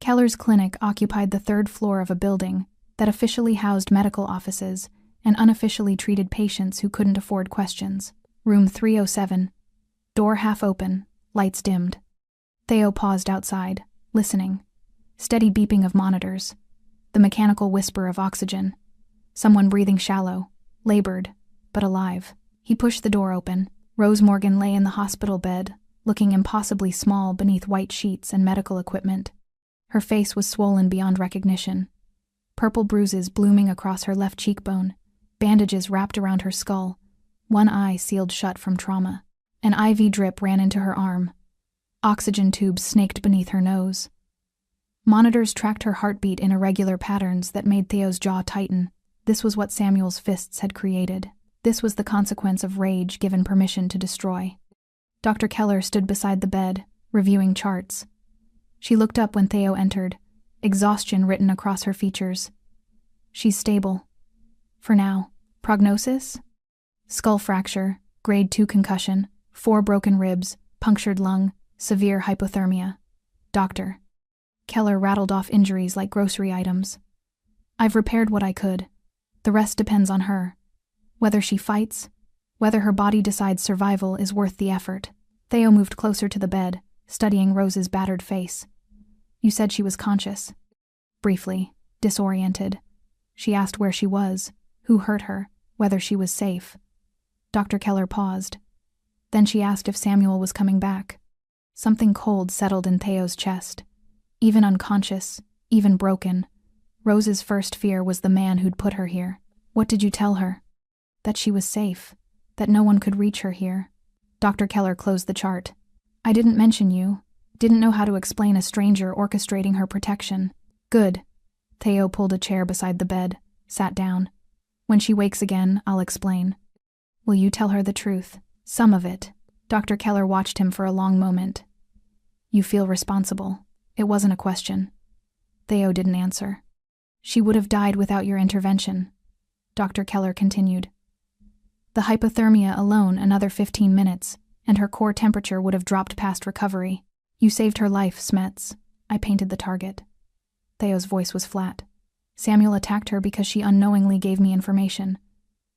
Keller's clinic occupied the 3rd floor of a building that officially housed medical offices and unofficially treated patients who couldn't afford questions. Room 307. Door half open, lights dimmed. Theo paused outside, listening. Steady beeping of monitors. The mechanical whisper of oxygen. Someone breathing shallow, labored, but alive. He pushed the door open. Rose Morgan lay in the hospital bed, looking impossibly small beneath white sheets and medical equipment. Her face was swollen beyond recognition. Purple bruises blooming across her left cheekbone, bandages wrapped around her skull, one eye sealed shut from trauma. An IV drip ran into her arm. Oxygen tubes snaked beneath her nose. Monitors tracked her heartbeat in irregular patterns that made Theo's jaw tighten. This was what Samuel's fists had created. This was the consequence of rage given permission to destroy. Dr. Keller stood beside the bed, reviewing charts. She looked up when Theo entered, exhaustion written across her features. She's stable. For now. Prognosis? Skull fracture, grade 2 concussion, 4 broken ribs, punctured lung, severe hypothermia. Doctor. Keller rattled off injuries like grocery items. I've repaired what I could. The rest depends on her. Whether she fights, whether her body decides survival is worth the effort. Theo moved closer to the bed, studying Rose's battered face. You said she was conscious. Briefly, disoriented. She asked where she was, who hurt her, whether she was safe. Dr. Keller paused. Then she asked if Samuel was coming back. Something cold settled in Theo's chest. Even unconscious, even broken, Rose's first fear was the man who'd put her here. What did you tell her? That she was safe, that no one could reach her here. Dr. Keller closed the chart. I didn't mention you. Didn't know how to explain a stranger orchestrating her protection. Good. Theo pulled a chair beside the bed, sat down. When she wakes again, I'll explain. Will you tell her the truth? Some of it. Dr. Keller watched him for a long moment. You feel responsible. It wasn't a question. Theo didn't answer. She would have died without your intervention. Dr. Keller continued. The hypothermia alone another 15 minutes, and her core temperature would have dropped past recovery. You saved her life, Smets. I painted the target. Theo's voice was flat. Samuel attacked her because she unknowingly gave me information.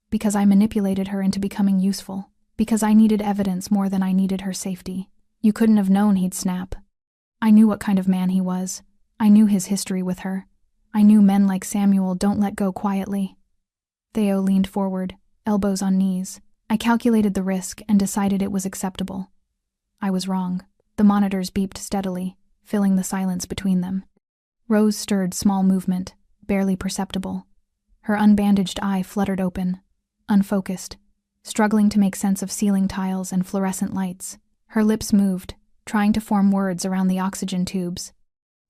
Because I manipulated her into becoming useful. Because I needed evidence more than I needed her safety. You couldn't have known he'd snap. I knew what kind of man he was. I knew his history with her. I knew men like Samuel don't let go quietly. Theo leaned forward, elbows on knees. I calculated the risk and decided it was acceptable. I was wrong. The monitors beeped steadily, filling the silence between them. Rose stirred small movement, barely perceptible. Her unbandaged eye fluttered open, unfocused, struggling to make sense of ceiling tiles and fluorescent lights. Her lips moved, trying to form words around the oxygen tubes.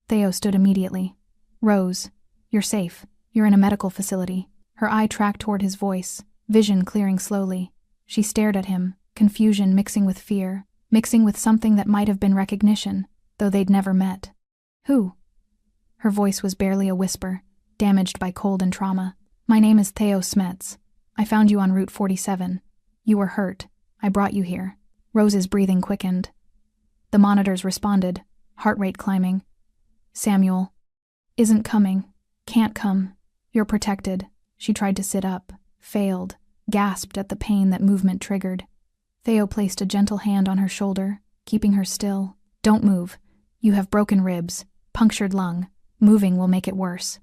Theo stood immediately. Rose, you're safe. You're in a medical facility. Her eye tracked toward his voice, vision clearing slowly. She stared at him, confusion mixing with fear, mixing with something that might have been recognition, though they'd never met. Who? Her voice was barely a whisper, damaged by cold and trauma. My name is Theo Smets. I found you on Route 47. You were hurt. I brought you here. Rose's breathing quickened. The monitors responded, heart rate climbing. Samuel. Isn't coming. Can't come. You're protected. She tried to sit up, failed, gasped at the pain that movement triggered. Theo placed a gentle hand on her shoulder, keeping her still. Don't move. You have broken ribs, punctured lung. Moving will make it worse.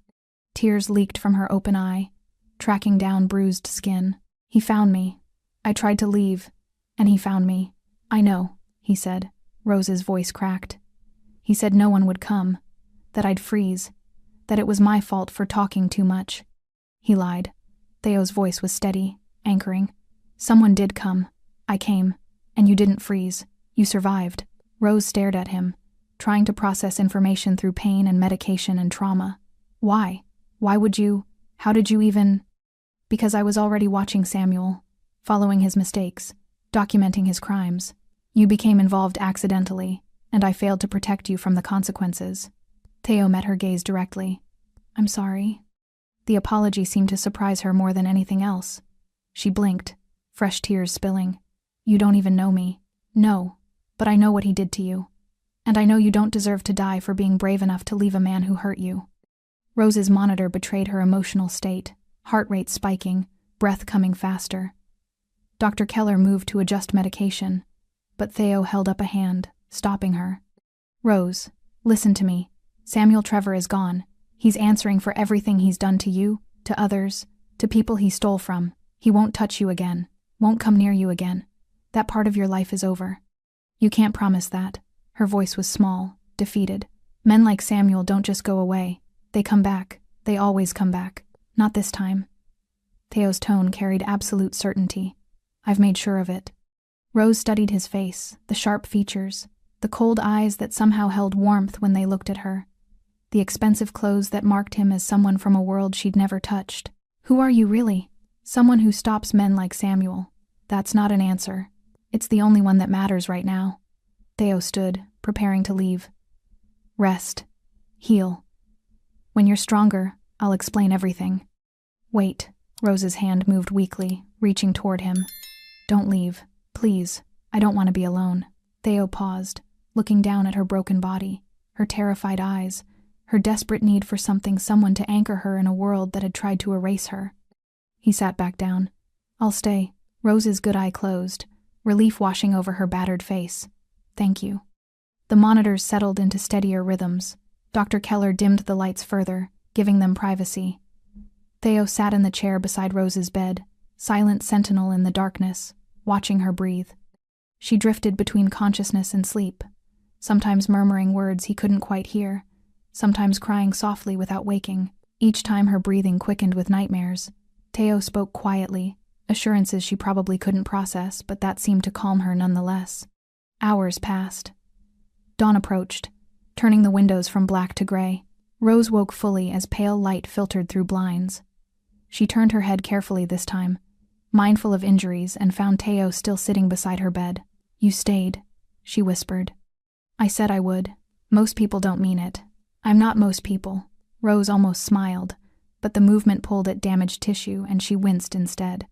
Tears leaked from her open eye, tracking down bruised skin. He found me. I tried to leave, and he found me. I know, he said. Rose's voice cracked. He said no one would come, that I'd freeze, that it was my fault for talking too much. He lied. Theo's voice was steady, anchoring. Someone did come. I came, and you didn't freeze. You survived. Rose stared at him, trying to process information through pain and medication and trauma. Why? Why would you? How did you even? Because I was already watching Samuel, following his mistakes, documenting his crimes. You became involved accidentally, and I failed to protect you from the consequences. Theo met her gaze directly. I'm sorry. The apology seemed to surprise her more than anything else. She blinked, fresh tears spilling. You don't even know me. No, but I know what he did to you. And I know you don't deserve to die for being brave enough to leave a man who hurt you. Rose's monitor betrayed her emotional state, heart rate spiking, breath coming faster. Dr. Keller moved to adjust medication, but Theo held up a hand, stopping her. Rose, listen to me. Samuel Trevor is gone. He's answering for everything he's done to you, to others, to people he stole from. He won't touch you again, won't come near you again. That part of your life is over. You can't promise that. Her voice was small, defeated. Men like Samuel don't just go away. They come back. They always come back. Not this time. Theo's tone carried absolute certainty. I've made sure of it. Rose studied his face, the sharp features, the cold eyes that somehow held warmth when they looked at her, the expensive clothes that marked him as someone from a world she'd never touched. Who are you really? Someone who stops men like Samuel. That's not an answer. It's the only one that matters right now. Theo stood, preparing to leave. Rest. Heal. When you're stronger, I'll explain everything. Wait. Rose's hand moved weakly, reaching toward him. Don't leave. Please. I don't want to be alone. Theo paused, looking down at her broken body, her terrified eyes, her desperate need for someone to anchor her in a world that had tried to erase her. He sat back down. I'll stay. Rose's good eye closed, relief washing over her battered face. Thank you. The monitors settled into steadier rhythms. Dr. Keller dimmed the lights further, giving them privacy. Theo sat in the chair beside Rose's bed, silent sentinel in the darkness, watching her breathe. She drifted between consciousness and sleep, sometimes murmuring words he couldn't quite hear, sometimes crying softly without waking. Each time her breathing quickened with nightmares. Theo spoke quietly, assurances she probably couldn't process, but that seemed to calm her nonetheless. Hours passed. Dawn approached, turning the windows from black to gray. Rose woke fully as pale light filtered through blinds. She turned her head carefully this time, mindful of injuries, and found Teo still sitting beside her bed. "You stayed," she whispered. "I said I would. Most people don't mean it." "I'm not most people." Rose almost smiled, but the movement pulled at damaged tissue and she winced instead.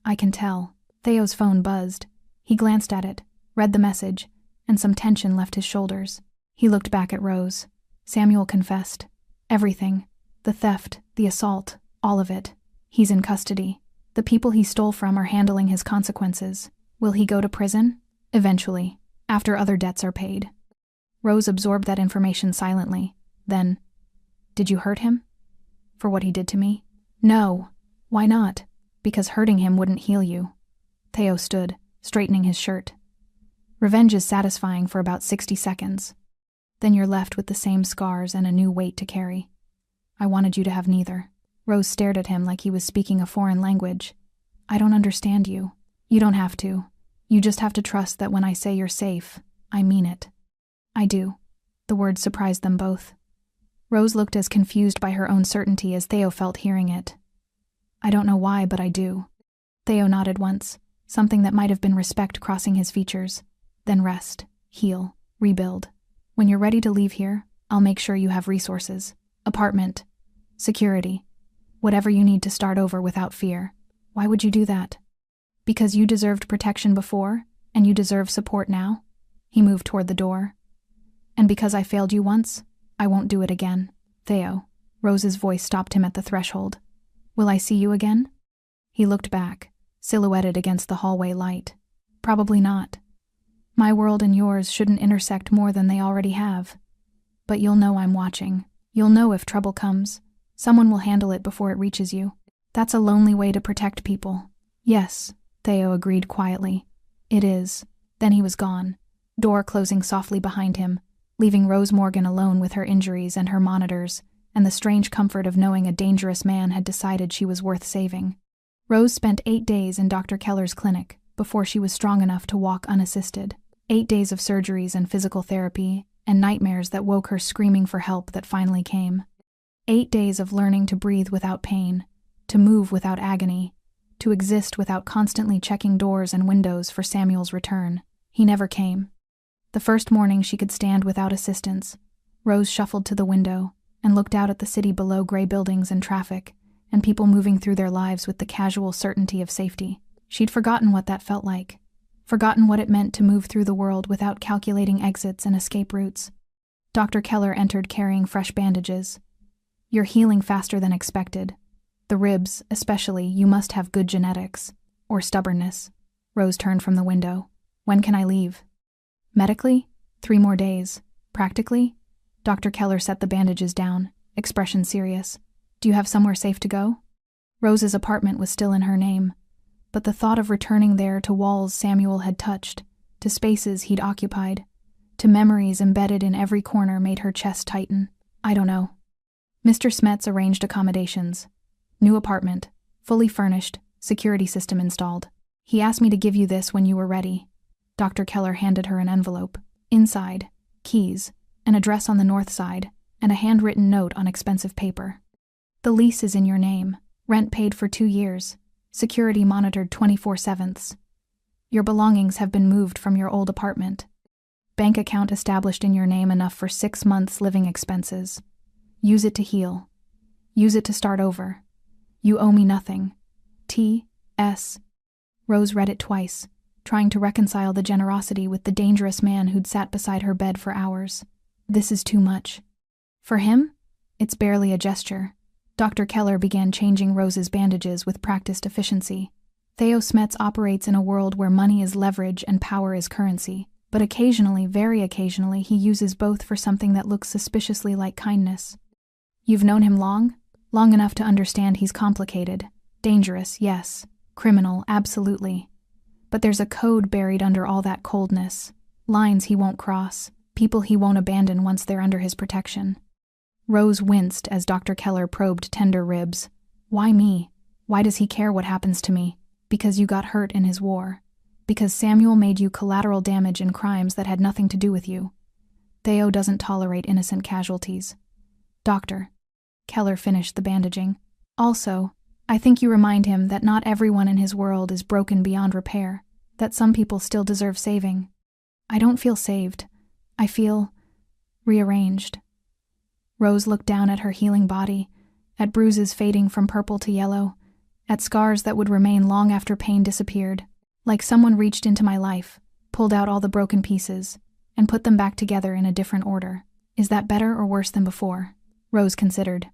"I can tell." Theo's phone buzzed. He glanced at it, read the message, and some tension left his shoulders. He looked back at Rose. Samuel confessed. Everything. The theft, the assault, all of it. He's in custody. The people he stole from are handling his consequences. Will he go to prison? Eventually, after other debts are paid. Rose absorbed that information silently. Then, "Did you hurt him? For what he did to me?" "No." "Why not?" "Because hurting him wouldn't heal you." Theo stood, straightening his shirt. "Revenge is satisfying for about 60 seconds. Then you're left with the same scars and a new weight to carry. I wanted you to have neither." Rose stared at him like he was speaking a foreign language. "I don't understand you." "You don't have to. You just have to trust that when I say you're safe, I mean it." "I do." The words surprised them both. Rose looked as confused by her own certainty as Theo felt hearing it. "I don't know why, but I do." Theo nodded once, something that might have been respect crossing his features. "Then rest, heal, rebuild. When you're ready to leave here, I'll make sure you have resources. Apartment, security, whatever you need to start over without fear." "Why would you do that?" "Because you deserved protection before, and you deserve support now." He moved toward the door. "And because I failed you once, I won't do it again." "Theo," Rose's voice stopped him at the threshold. "Will I see you again?" He looked back, silhouetted against the hallway light. "Probably not. My world and yours shouldn't intersect more than they already have. But you'll know I'm watching. You'll know if trouble comes. Someone will handle it before it reaches you. That's a lonely way to protect people." "Yes," Theo agreed quietly. "It is." Then he was gone, door closing softly behind him, leaving Rose Morgan alone with her injuries and her monitors, and the strange comfort of knowing a dangerous man had decided she was worth saving. Rose spent 8 days in Dr. Keller's clinic before she was strong enough to walk unassisted. 8 days of surgeries and physical therapy, and nightmares that woke her screaming for help that finally came. 8 days of learning to breathe without pain, to move without agony, to exist without constantly checking doors and windows for Samuel's return. He never came. The first morning she could stand without assistance, Rose shuffled to the window and looked out at the city below gray buildings and traffic, and people moving through their lives with the casual certainty of safety. She'd forgotten what that felt like, forgotten what it meant to move through the world without calculating exits and escape routes. Dr. Keller entered carrying fresh bandages. "You're healing faster than expected. The ribs, especially, you must have good genetics. Or stubbornness." Rose turned from the window. "When can I leave?" "Medically, 3 more days. Practically?" Dr. Keller set the bandages down, expression serious. "Do you have somewhere safe to go?" Rose's apartment was still in her name, but the thought of returning there to walls Samuel had touched, to spaces he'd occupied, to memories embedded in every corner made her chest tighten. "I don't know." Mr. Smets arranged accommodations. "New apartment, fully furnished, security system installed. He asked me to give you this when you were ready." Dr. Keller handed her an envelope. Inside, keys, an address on the north side, and a handwritten note on expensive paper. "The lease is in your name. Rent paid for 2 years. Security monitored 24/7. Your belongings have been moved from your old apartment. Bank account established in your name enough for 6 months' living expenses. Use it to heal. Use it to start over. You owe me nothing. T.S." Rose read it twice, trying to reconcile the generosity with the dangerous man who'd sat beside her bed for hours. This is too much. For him, it's barely a gesture. Dr. Keller began changing Rose's bandages with practiced efficiency. Theo Smets operates in a world where money is leverage and power is currency, but occasionally, very occasionally, he uses both for something that looks suspiciously like kindness. "You've known him long? Long enough to understand he's complicated. Dangerous, yes. Criminal, absolutely. But there's a code buried under all that coldness. Lines he won't cross. People he won't abandon once they're under his protection." Rose winced as Dr. Keller probed tender ribs. "Why me? Why does he care what happens to me? Because you got hurt in his war. Because Samuel made you collateral damage in crimes that had nothing to do with you. Theo doesn't tolerate innocent casualties." "Doctor." Keller finished the bandaging. "Also, I think you remind him that not everyone in his world is broken beyond repair, that some people still deserve saving. I don't feel saved. I feel rearranged. Rose looked down at her healing body, at bruises fading from purple to yellow, at scars that would remain long after pain disappeared, like someone reached into my life, pulled out all the broken pieces, and put them back together in a different order. Is that better or worse than before? Rose considered.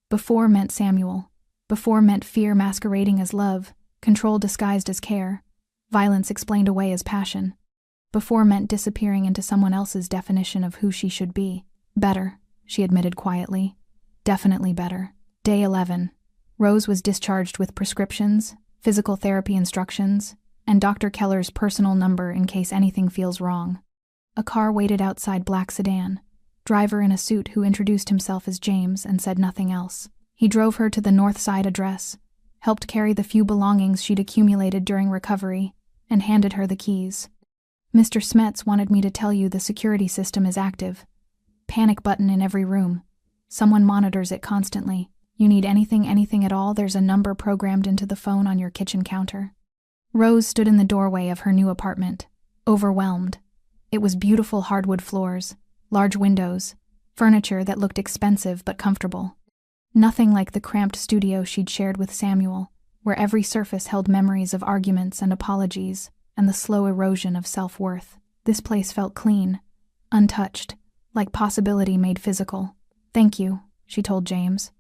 Before meant Samuel. Before meant fear masquerading as love, control disguised as care, violence explained away as passion. Before meant disappearing into someone else's definition of who she should be. Better, she admitted quietly. Definitely better. Day 11. Rose was discharged with prescriptions, physical therapy instructions, and Dr. Keller's personal number in case anything feels wrong. A car waited outside black sedan, driver in a suit who introduced himself as James and said nothing else. He drove her to the North Side address, helped carry the few belongings she'd accumulated during recovery, and handed her the keys. Mr. Smets wanted me to tell you the security system is active. Panic button in every room. Someone monitors it constantly. You need anything at all, there's a number programmed into the phone on your kitchen counter. Rose stood in the doorway of her new apartment, overwhelmed. It was beautiful hardwood floors, large windows, furniture that looked expensive but comfortable. Nothing like the cramped studio she'd shared with Samuel, where every surface held memories of arguments and apologies and the slow erosion of self-worth. This place felt clean, untouched, like possibility made physical. Thank you, she told James.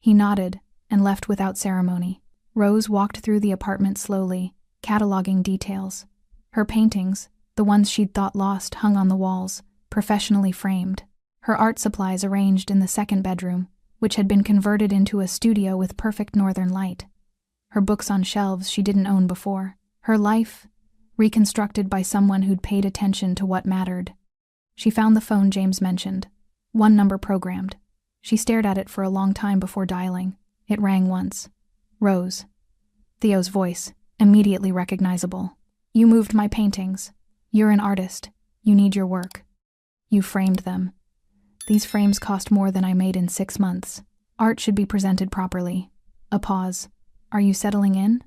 He nodded and left without ceremony. Rose walked through the apartment slowly, cataloging details. Her paintings, the ones she'd thought lost, hung on the walls, professionally framed. Her art supplies arranged in the second bedroom, which had been converted into a studio with perfect northern light. Her books on shelves she didn't own before. Her life, reconstructed by someone who'd paid attention to what mattered. She found the phone James mentioned. One number programmed. She stared at it for a long time before dialing. It rang once. Rose. Theo's voice, immediately recognizable. You moved my paintings. You're an artist. You need your work. You framed them. These frames cost more than I made in 6 months. Art should be presented properly. A pause. Are you settling in?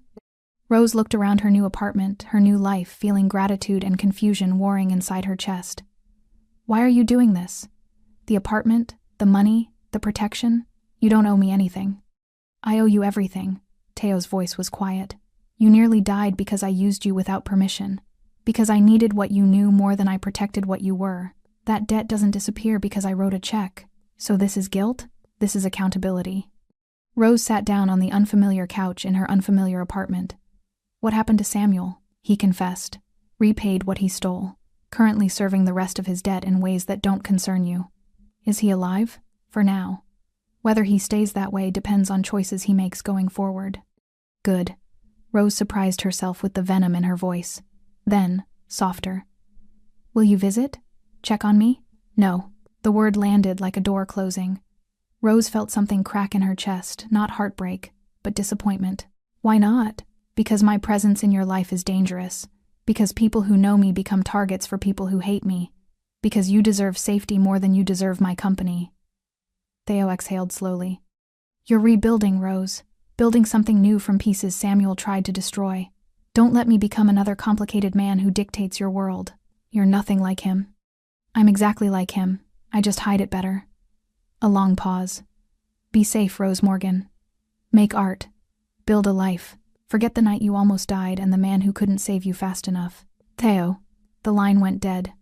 Rose looked around her new apartment, her new life, feeling gratitude and confusion warring inside her chest. Why are you doing this? The apartment, the money, the protection? You don't owe me anything. I owe you everything. Theo's voice was quiet. You nearly died because I used you without permission. Because I needed what you knew more than I protected what you were. That debt doesn't disappear because I wrote a check. So this is guilt? This is accountability. Rose sat down on the unfamiliar couch in her unfamiliar apartment. What happened to Samuel? He confessed. Repaid what he stole. Currently serving the rest of his debt in ways that don't concern you. Is he alive? For now. Whether he stays that way depends on choices he makes going forward. Good. Rose surprised herself with the venom in her voice. Then, softer. Will you visit? Check on me? No. The word landed like a door closing. Rose felt something crack in her chest, not heartbreak, but disappointment. Why not? Because my presence in your life is dangerous. Because people who know me become targets for people who hate me. Because you deserve safety more than you deserve my company. Theo exhaled slowly. You're rebuilding, Rose. Building something new from pieces Samuel tried to destroy. Don't let me become another complicated man who dictates your world. You're nothing like him. I'm exactly like him. I just hide it better. A long pause. Be safe, Rose Morgan. Make art. Build a life. Forget the night you almost died and the man who couldn't save you fast enough. Theo. The line went dead.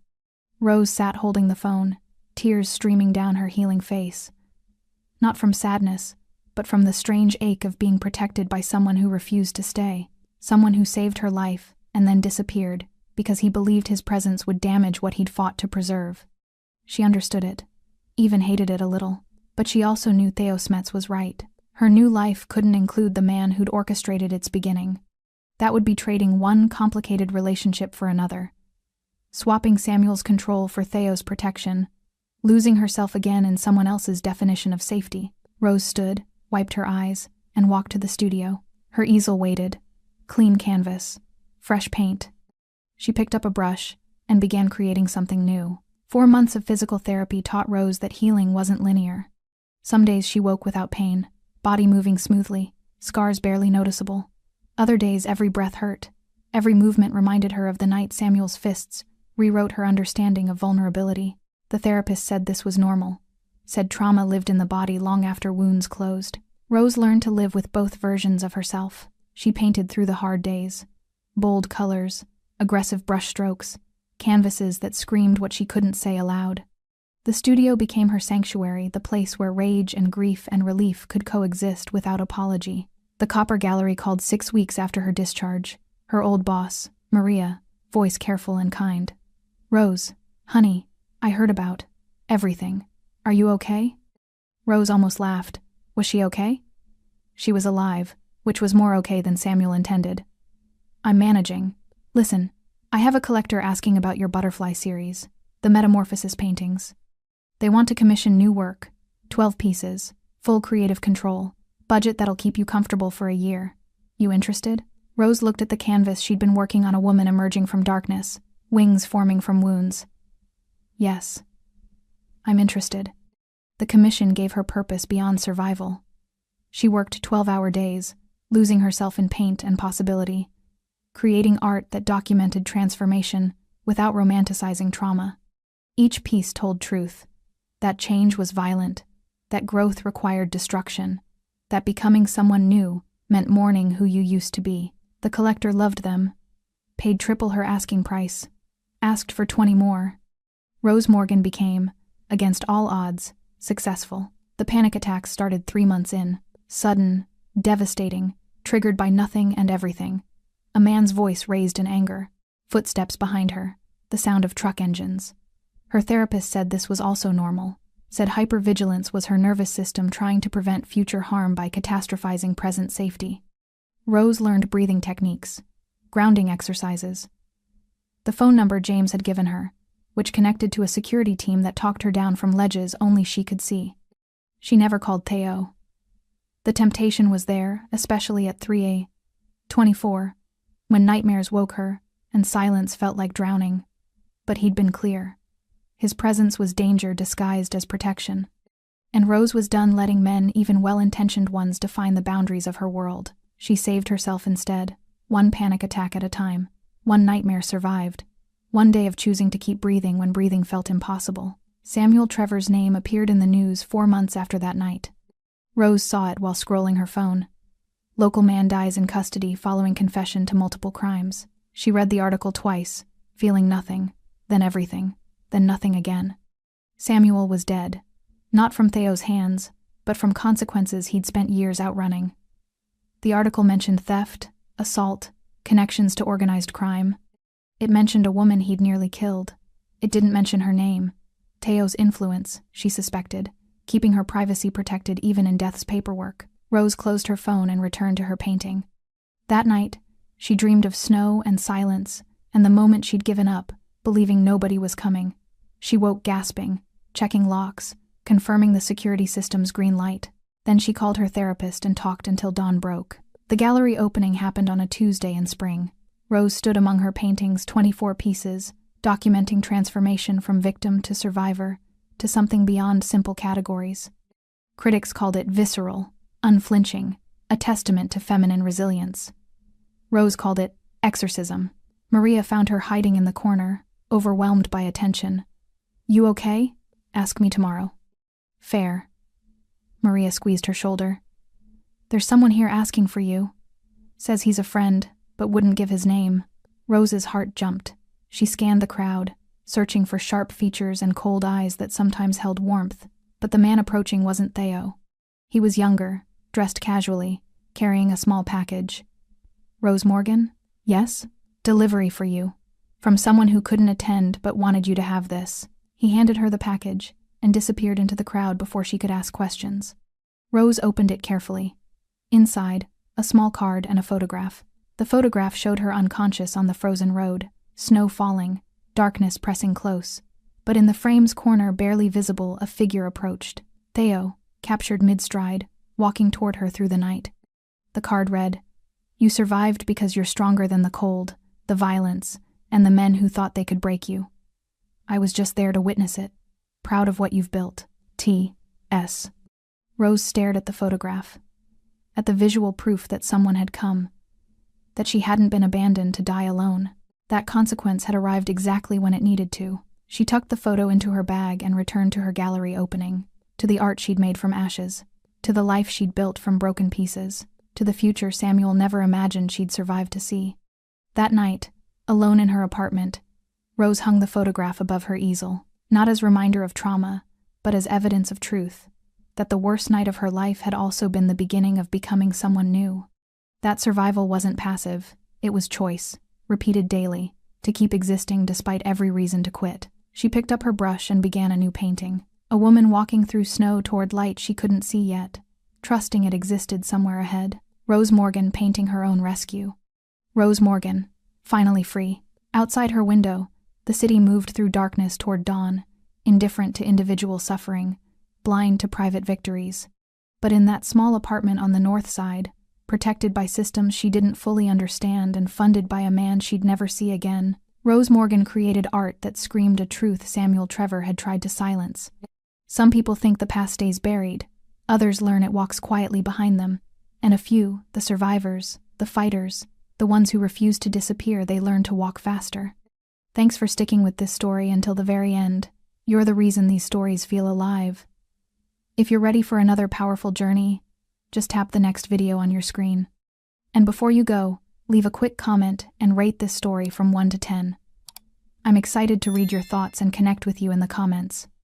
Rose sat holding the phone, tears streaming down her healing face. Not from sadness, but from the strange ache of being protected by someone who refused to stay. Someone who saved her life and then disappeared because he believed his presence would damage what he'd fought to preserve. She understood it, even hated it a little, but she also knew Theo Smets was right. Her new life couldn't include the man who'd orchestrated its beginning. That would be trading one complicated relationship for another. Swapping Samuel's control for Theo's protection, losing herself again in someone else's definition of safety. Rose stood, wiped her eyes, and walked to the studio. Her easel waited. Clean canvas. Fresh paint. She picked up a brush and began creating something new. 4 months of physical therapy taught Rose that healing wasn't linear. Some days she woke without pain, body moving smoothly, scars barely noticeable. Other days, every breath hurt. Every movement reminded her of the night Samuel's fists rewrote her understanding of vulnerability. The therapist said this was normal, said trauma lived in the body long after wounds closed. Rose learned to live with both versions of herself. She painted through the hard days. Bold colors, aggressive brushstrokes, canvases that screamed what she couldn't say aloud. The studio became her sanctuary, the place where rage and grief and relief could coexist without apology. The Copper Gallery called 6 weeks after her discharge. Her old boss, Maria, voice careful and kind. "Rose, honey, I heard about everything. Are you okay?" Rose almost laughed. Was she okay? She was alive, which was more okay than Samuel intended. "I'm managing. Listen, I have a collector asking about your butterfly series, the Metamorphosis paintings. They want to commission new work, 12 pieces, full creative control, budget that'll keep you comfortable for a year. You interested?" Rose looked at the canvas she'd been working on, a woman emerging from darkness, wings forming from wounds. "Yes. I'm interested." The commission gave her purpose beyond survival. She worked 12-hour days, losing herself in paint and possibility, creating art that documented transformation without romanticizing trauma. Each piece told truth, that change was violent, that growth required destruction, that becoming someone new meant mourning who you used to be. The collector loved them, paid triple her asking price, asked for 20 more. Rose Morgan became, against all odds, successful. The panic attacks started 3 months in, sudden, devastating, triggered by nothing and everything. A man's voice raised in anger, footsteps behind her, the sound of truck engines. Her therapist said this was also normal, said hypervigilance was her nervous system trying to prevent future harm by catastrophizing present safety. Rose learned breathing techniques, grounding exercises. The phone number James had given her, which connected to a security team that talked her down from ledges only she could see. She never called Theo. The temptation was there, especially at 3:24, when nightmares woke her and silence felt like drowning. But he'd been clear. His presence was danger disguised as protection. And Rose was done letting men, even well-intentioned ones, define the boundaries of her world. She saved herself instead, one panic attack at a time. One nightmare survived. One day of choosing to keep breathing when breathing felt impossible. Samuel Trevor's name appeared in the news 4 months after that night. Rose saw it while scrolling her phone. Local man dies in custody following confession to multiple crimes. She read the article twice, feeling nothing, then everything, then nothing again. Samuel was dead, not from Theo's hands, but from consequences he'd spent years outrunning. The article mentioned theft, assault, connections to organized crime. It mentioned a woman he'd nearly killed. It didn't mention her name. Theo's influence, she suspected, keeping her privacy protected even in death's paperwork. Rose closed her phone and returned to her painting. That night, she dreamed of snow and silence, and the moment she'd given up, believing nobody was coming. She woke gasping, checking locks, confirming the security system's green light. Then she called her therapist and talked until dawn broke. The gallery opening happened on a Tuesday in spring. Rose stood among her paintings, 24 pieces, documenting transformation from victim to survivor, to something beyond simple categories. Critics called it visceral, unflinching, a testament to feminine resilience. Rose called it exorcism. Maria found her hiding in the corner, overwhelmed by attention. "You okay? Ask me tomorrow." "Fair." Maria squeezed her shoulder. "There's someone here asking for you. Says he's a friend, but wouldn't give his name." Rose's heart jumped. She scanned the crowd, searching for sharp features and cold eyes that sometimes held warmth, but the man approaching wasn't Theo. He was younger, dressed casually, carrying a small package. "Rose Morgan? Yes? Delivery for you. From someone who couldn't attend but wanted you to have this." He handed her the package and disappeared into the crowd before she could ask questions. Rose opened it carefully. Inside, a small card and a photograph. The photograph showed her unconscious on the frozen road, snow falling, darkness pressing close. But in the frame's corner, barely visible, a figure approached. Theo, captured mid-stride, walking toward her through the night. The card read, "You survived because you're stronger than the cold, the violence, and the men who thought they could break you. I was just there to witness it. Proud of what you've built. T.S." Rose stared at the photograph. at the visual proof that someone had come, that she hadn't been abandoned to die alone. That consequence had arrived exactly when it needed to. She tucked the photo into her bag and returned to her gallery opening, to the art she'd made from ashes, to the life she'd built from broken pieces, to the future Samuel never imagined she'd survive to see. That night, alone in her apartment, Rose hung the photograph above her easel, not as reminder of trauma, but as evidence of truth, that the worst night of her life had also been the beginning of becoming someone new. That survival wasn't passive, it was choice, repeated daily, to keep existing despite every reason to quit. She picked up her brush and began a new painting. A woman walking through snow toward light she couldn't see yet, trusting it existed somewhere ahead. Rose Morgan painting her own rescue. Rose Morgan, finally free. Outside her window, the city moved through darkness toward dawn, indifferent to individual suffering, blind to private victories. But in that small apartment on the north side, protected by systems she didn't fully understand and funded by a man she'd never see again, Rose Morgan created art that screamed a truth Samuel Trevor had tried to silence. Some people think the past stays buried, others learn it walks quietly behind them, and a few, the survivors, the fighters, the ones who refuse to disappear, they learn to walk faster. Thanks for sticking with this story until the very end. You're the reason these stories feel alive. If you're ready for another powerful journey, just tap the next video on your screen. And before you go, leave a quick comment and rate this story from 1 to 10. I'm excited to read your thoughts and connect with you in the comments.